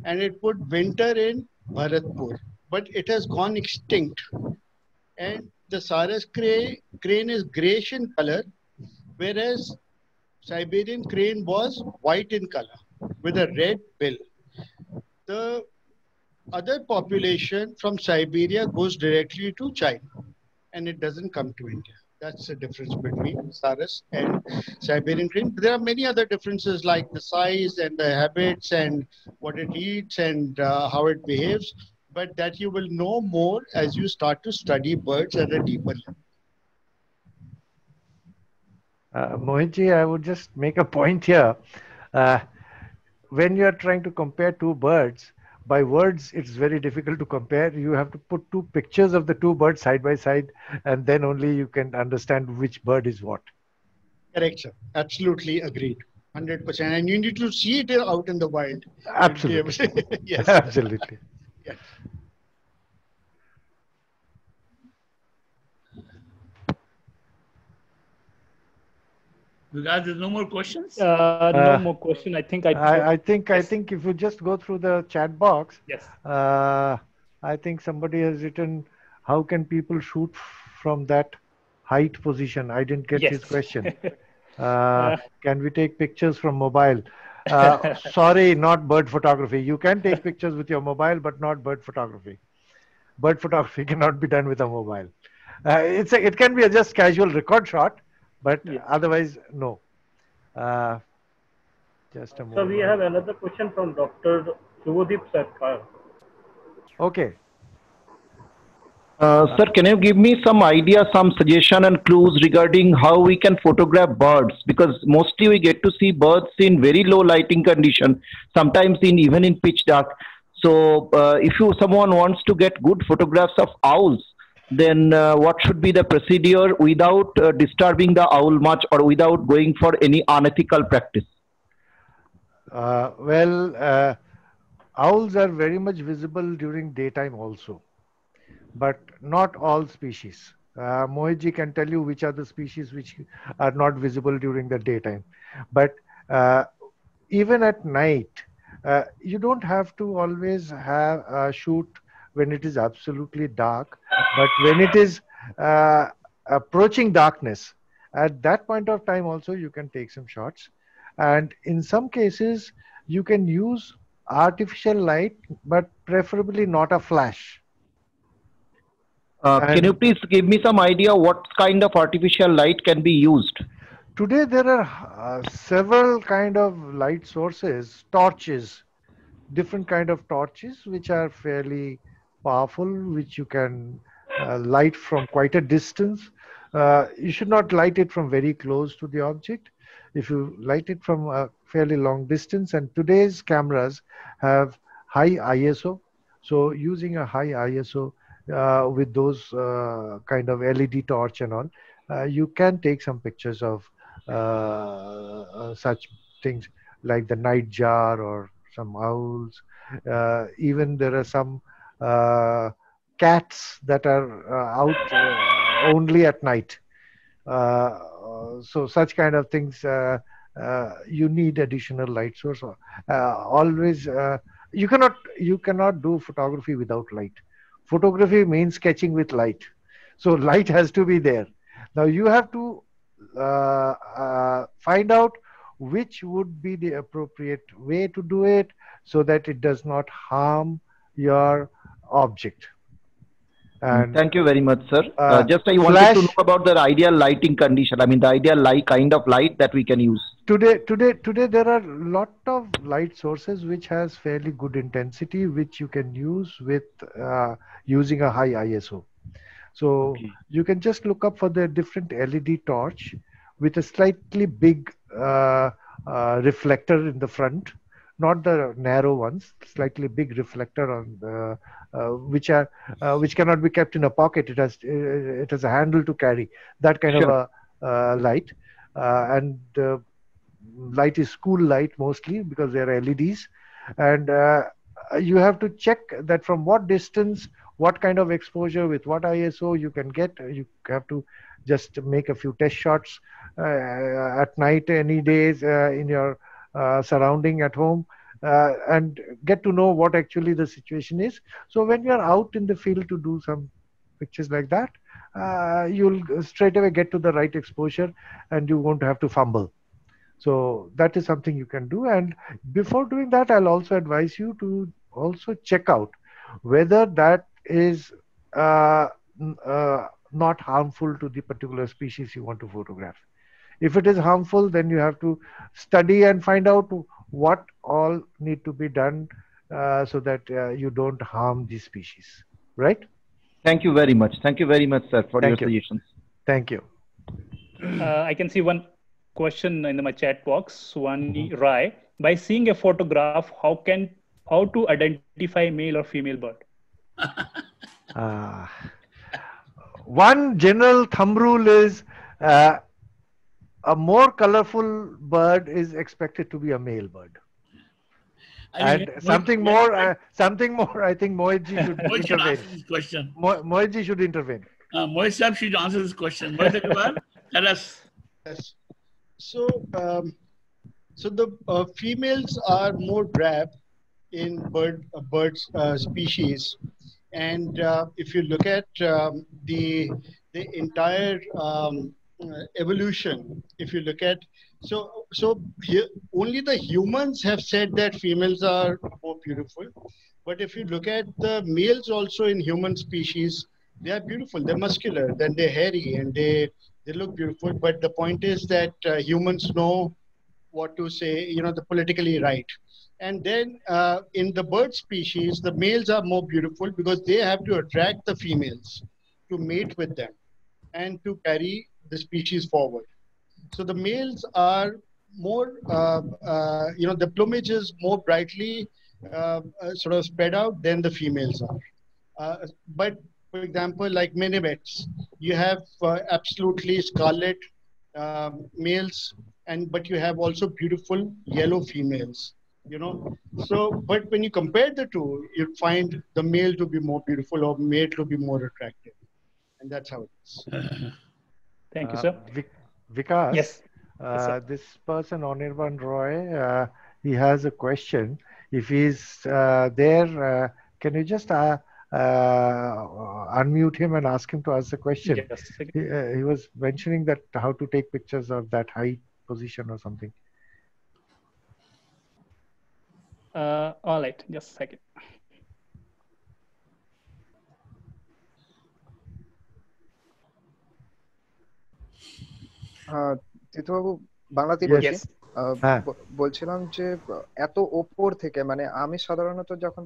and it would winter in Bharatpur, but it has gone extinct. And the Sarus crane is grayish in color, whereas Siberian crane was white in color with a red bill. The other population from Siberia goes directly to China and it doesn't come to India. That's the difference between Sarus and Siberian crane. There are many other differences like the size and the habits and what it eats and how it behaves, but that you will know more as you start to study birds at a deeper level. Mohitji, I would just make a point here. When you are trying to compare two birds, by words, it's very difficult to compare. You have to put two pictures of the two birds side by side, and then only you can understand which bird is what. Correct, sir. Absolutely agreed. 100%. And you need to see it out in the wild. Absolutely. Yes. Absolutely. Yes. You guys, there's no more questions? No more question. I think I think if you just go through the chat box, yes. I think somebody has written, how can people shoot from that height position? I didn't get his question. Can we take pictures from mobile? Sorry, not bird photography. You can take pictures with your mobile, but not bird photography. Bird photography cannot be done with a mobile. It can be a just casual record shot, but otherwise, no. Just a moment. So we have another question from Dr. Shubhodip Sarkar. Okay. Sir, can you give me some idea, some suggestion and clues regarding how we can photograph birds? Because mostly we get to see birds in very low lighting condition, sometimes even in pitch dark. So if someone wants to get good photographs of owls, then what should be the procedure without disturbing the owl much or without going for any unethical practice? Owls are very much visible during daytime also, but not all species. Mohitji can tell you which are the species which are not visible during the daytime. But even at night, you don't have to always have shoot when it is absolutely dark, but when it is approaching darkness, at that point of time also you can take some shots. And in some cases, you can use artificial light, but preferably not a flash. Can you please give me some idea what kind of artificial light can be used? Today there are several kind of light sources, torches, different kind of torches which are fairly powerful, which you can light from quite a distance. You should not light it from very close to the object. If you light it from a fairly long distance, and today's cameras have high ISO, so using a high ISO with those kind of LED torch and all, you can take some pictures of such things like the nightjar or some owls. Even there are some cats that are out only at night. So such kind of things, you need additional light source. Always, you cannot do photography without light. Photography means sketching with light. So light has to be there. Now you have to find out which would be the appropriate way to do it so that it does not harm your object. And thank you very much, sir. Just I wanted to know about the ideal lighting condition. I mean, the ideal light kind of light that we can use. Today there are a lot of light sources which has fairly good intensity, which you can use with using a high ISO. So you can just look up for the different LED torch with a slightly big reflector in the front, not the narrow ones, slightly big reflector on the which cannot be kept in a pocket. It has a handle to carry that kind of Sure. a light, and light is school light mostly because they are LEDs, and you have to check that from what distance, what kind of exposure with what ISO you can get. You have to just make a few test shots at night, any days in your surrounding at home, and get to know what actually the situation is. So when you're out in the field to do some pictures like that, you'll straight away get to the right exposure and you won't have to fumble. So that is something you can do. And before doing that, I'll also advise you to also check out whether that is not harmful to the particular species you want to photograph. If it is harmful, then you have to study and find out what all need to be done so that you don't harm the species, right? Thank you very much. Thank you very much, sir, for your suggestions. Thank you. I can see one question in my chat box. Suwani Rai, by seeing a photograph, how to identify male or female bird? One general thumb rule is a more colorful bird is expected to be a male bird. And something more, I think Mohitji should intervene. Mohitji should intervene. Mohit Sahib should answer this question. Mohit, tell us. Yes. So, so the females are more drab in birds species, and if you look at the entire evolution, if you look at here, only the humans have said that females are more beautiful, but if you look at the males also in human species, they are beautiful. They're muscular, then they're hairy, and they look beautiful. But the point is that humans know what to say, the politically right. And then in the bird species, the males are more beautiful because they have to attract the females to mate with them and to carry the species forward. So the males are more, the plumage is more brightly sort of spread out than the females are. But for example, like minivets, you have absolutely scarlet males, but you have also beautiful yellow females. So, but when you compare the two, you find the male to be more beautiful or male to be more attractive, and that's how it is. Thank you, sir. Vikas, yes. This person, Anirban Roy, he has a question. If he's there, can you just unmute him and ask him to ask the question? Yes. He was mentioning that how to take pictures of that height position or something. All right, just a second. তিতুবাবু বাংলাতেই বলছি। বলছিলাম যে এত ওপর থেকে, মানে আমি সাধারণত যখন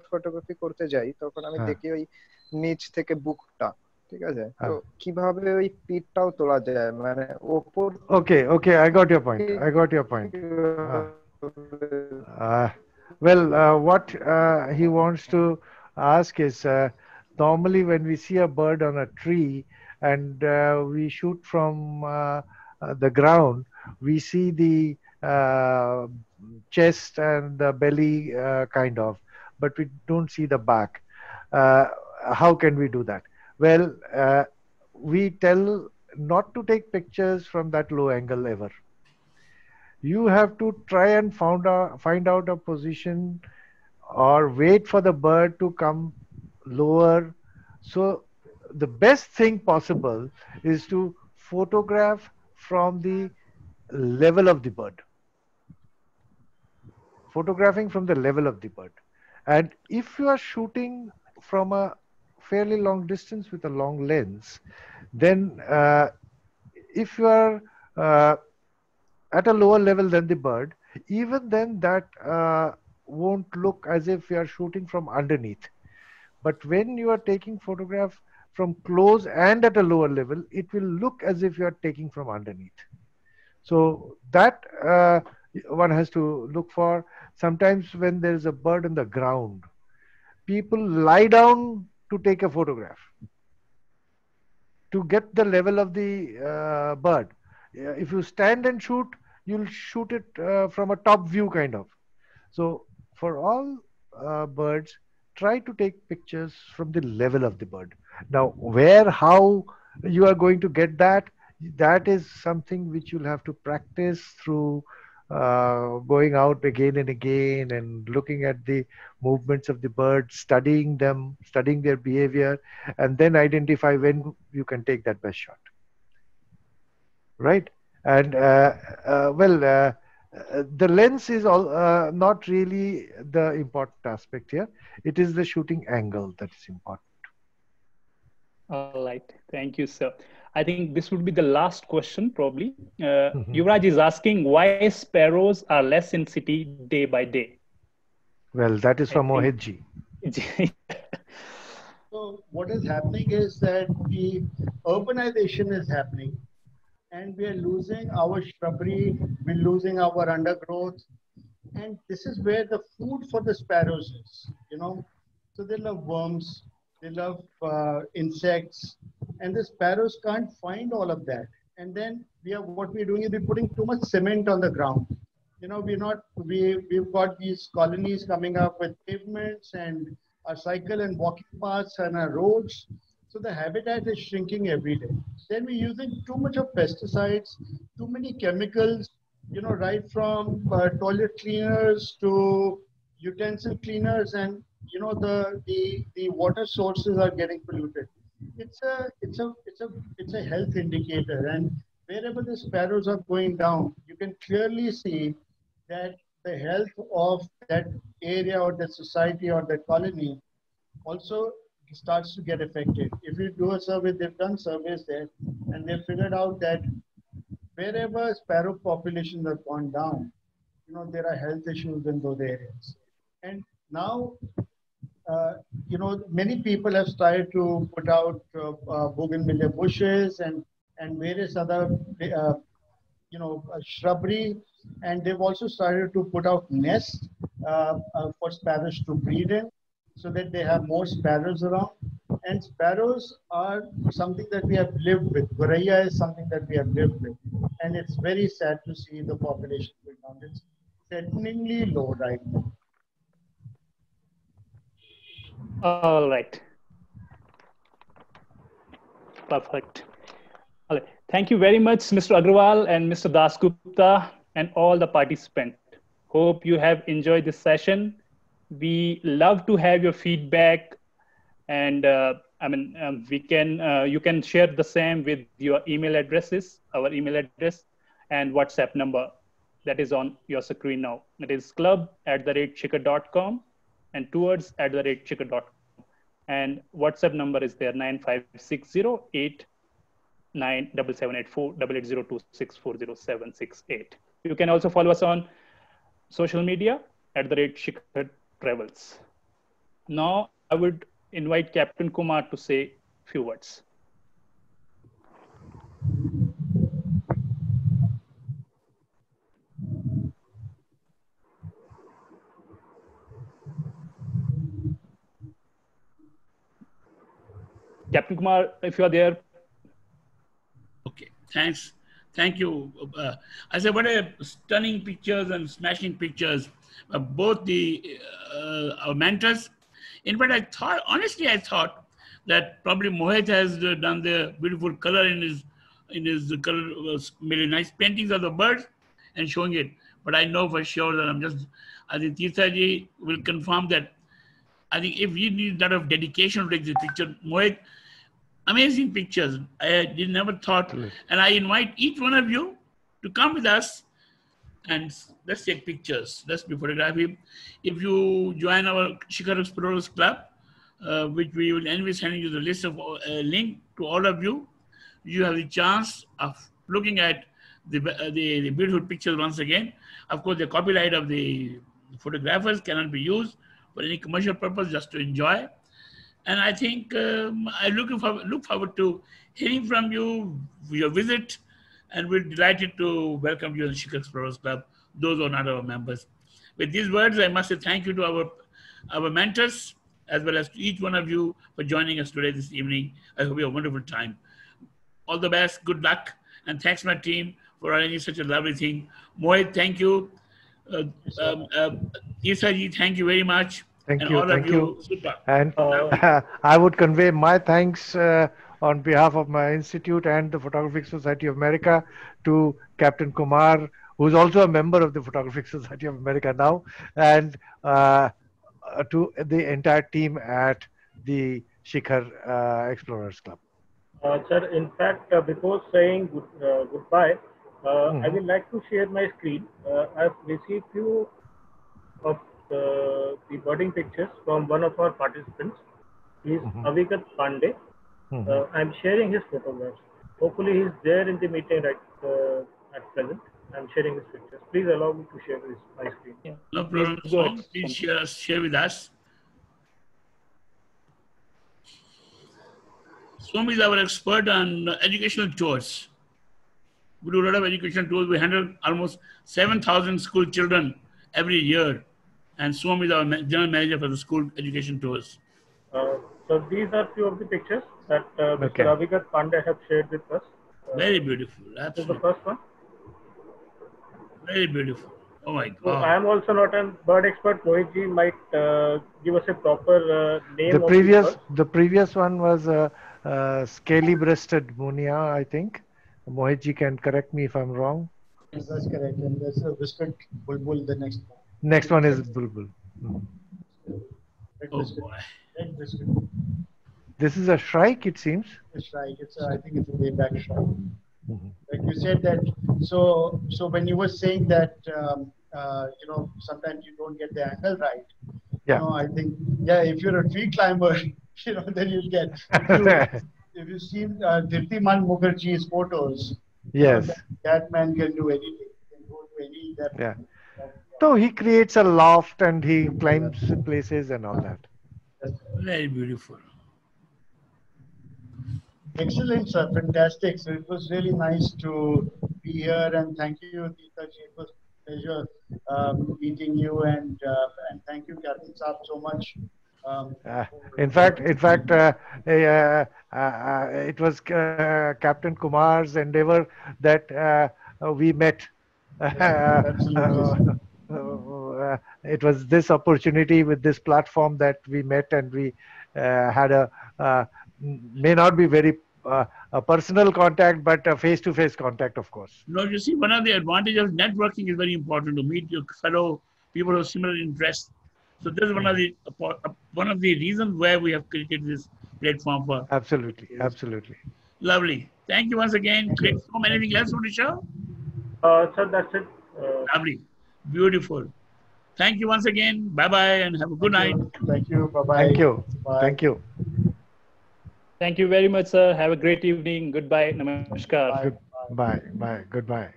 ফটোগ্রাফি করতে যাই তখন আমি দেখি ওই নিচ থেকে বুকটা, ঠিক আছে? তো কিভাবে ওই পিঠটাও তোলা যায়, মানে ওপর? Okay, I got your point. Well, what he wants to ask is, normally when we see a bird on a tree and we shoot from the ground, we see the chest and the belly kind of, but we don't see the back. How can we do that? Well, we tell not to take pictures from that low angle ever. You have to try and find out a position or wait for the bird to come lower. So the best thing possible is to photograph from the level of the bird. Photographing from the level of the bird. And if you are shooting from a fairly long distance with a long lens, then if you are at a lower level than the bird, even then that won't look as if you are shooting from underneath. But when you are taking photograph from close and at a lower level, it will look as if you are taking from underneath. So that one has to look for. Sometimes when there is a bird on the ground, people lie down to take a photograph to get the level of the bird. If you stand and shoot, you'll shoot it from a top view kind of. So for all birds, try to take pictures from the level of the bird. Now, where, how you are going to get that, that is something which you'll have to practice through going out again and again and looking at the movements of the birds, studying them, studying their behavior, and then identify when you can take that best shot. Right? And the lens is all, not really the important aspect here. It is the shooting angle that is important. All right. Thank you, sir. I think this would be the last question, probably. Yuvraj is asking why sparrows are less in city day by day. Well, that is from Mohitji. So what is happening is that the urbanization is happening, and we are losing our shrubbery, we're losing our undergrowth, and this is where the food for the sparrows is, you know. So they love worms, they love insects, and the sparrows can't find all of that. And then what we're doing is we're putting too much cement on the ground. You know, we've got these colonies coming up with pavements and our cycle and walking paths and our roads. So the habitat is shrinking every day. Then we're using too much of pesticides, too many chemicals, you know, right from toilet cleaners to utensil cleaners, and you know the water sources are getting polluted. It's a health indicator, and wherever the sparrows are going down, you can clearly see that the health of that area or that society or that colony also starts to get affected. If you do a survey, they've done surveys there, and they've figured out that wherever sparrow populations have gone down, you know, there are health issues in those areas. And now, you know, many people have started to put out bougainvillea bushes and various other, you know, shrubbery, and they've also started to put out nests for sparrows to breed in, so that they have more sparrows around. And sparrows are something that we have lived with. Goraya is something that we have lived with. And it's very sad to see the population going down. It's threateningly low right now. All right. Perfect. All right. Thank you very much, Mr. Agrawal and Mr. Dasgupta and all the participants. Hope you have enjoyed this session. We love to have your feedback, and you can share the same with your email addresses, our email address and WhatsApp number that is on your screen now. It is club@shikhar.com and towards@shikhar.com. And WhatsApp number is there, 9560897784 8802640768. You can also follow us on social media @Shikhar Travels. Now I would invite Captain Kumar to say a few words. Captain Kumar, if you are there. Okay, thanks. Thank you. I said, what a stunning pictures and smashing pictures of both our mentors. In fact, I thought that probably Mohit has done the beautiful color in his color, made nice paintings of the birds and showing it. But I know for sure that I think Tirthaji will confirm that. I think if you need a lot of dedication to take this picture, Mohit, amazing pictures. I never thought, and I invite each one of you to come with us and let's take pictures. Let's be photography. If you join our Shikhar Explorers Club, which we will anyway sending you the list of link to all of you, you have the chance of looking at the beautiful pictures once again. Of course, the copyright of the photographers cannot be used for any commercial purpose, just to enjoy. And I think I look forward to hearing from you, your visit, and we're delighted to welcome you in Shikhar Explorers Club, those who are not our members. With these words, I must say thank you to our mentors, as well as to each one of you for joining us today this evening. I hope you have a wonderful time. All the best, good luck, and thanks my team for arranging such a lovely thing. Mohit, thank you. Uh, um, uh, Isaji, thank you very much. And Thank you, all of thank you. you, super. And I would convey my thanks on behalf of my institute and the Photographic Society of America to Captain Kumar, who's also a member of the Photographic Society of America now, and to the entire team at the Shikhar Explorers Club. Sir, in fact, before saying goodbye, I Mhm. would like to share my screen. I've received few of the birding pictures from one of our participants. He's Mhm. Avigat Pandey. Mhm. I'm sharing his photographs. Hopefully, he's there in the meeting at present. I'm sharing his pictures. Please allow me to share my screen. Yeah. No Please problem, go ahead. Som. Please share with us. Som is our expert on educational tours. We do a lot of educational tours. We handle almost 7,000 school children every year. And Som is our general manager for the school education tours. So these are few of the pictures that Mr. Okay. Avigat Pandey have shared with us. Very beautiful, This is the absolutely. first one. Very beautiful. Oh my So God. I am also not a bird expert. Mohit ji might give us a proper The name of the bird. previous one was scaly-breasted munia, I think. Mohitji can correct me if I'm wrong. Yes, that's correct. And there's a whiskered bulbul, the next one. Next one is bulbul. Mhm. Red Oh whiskered. boy. Red whiskered. This is a shrike, it seems. It's right. I think it's a way back shot. Mhm. Like you said that. So when you were saying that, sometimes you don't get the angle right. Yeah. I think if you're a tree climber, then you'll get. If you see Dirtiman Mukherjee's photos, Yes. that man can do anything. He can go to any depth. Yeah. So he creates a loft and he climbs places and all that. Very beautiful. Excellent, sir. Fantastic. So it was really nice to be here, and thank you, Deepta ji. It was a pleasure meeting you, and thank you, Captain Saab, so much. In fact, it was Captain Kumar's endeavor that we met. Absolutely. It was this opportunity with this platform that we met, and we had may not be very a personal contact, but a face-to-face contact, of course. No, you see, one of the advantages of networking is very important to meet your fellow people of similar interests. So this is one of the reasons why we have created this platform for. Absolutely, absolutely. Lovely. Thank you once again. Thank you. So anything else on the show? Sir, that's it. Lovely. Beautiful. Thank you once again. Bye-bye and have a good night. Thank you. Bye-bye. Thank you. Bye. Thank you. Thank you very much, sir. Have a great evening. Goodbye. Namaskar. Bye. Bye. Goodbye.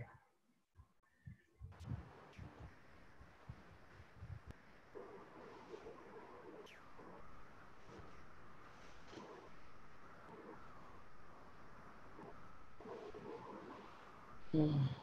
Mm.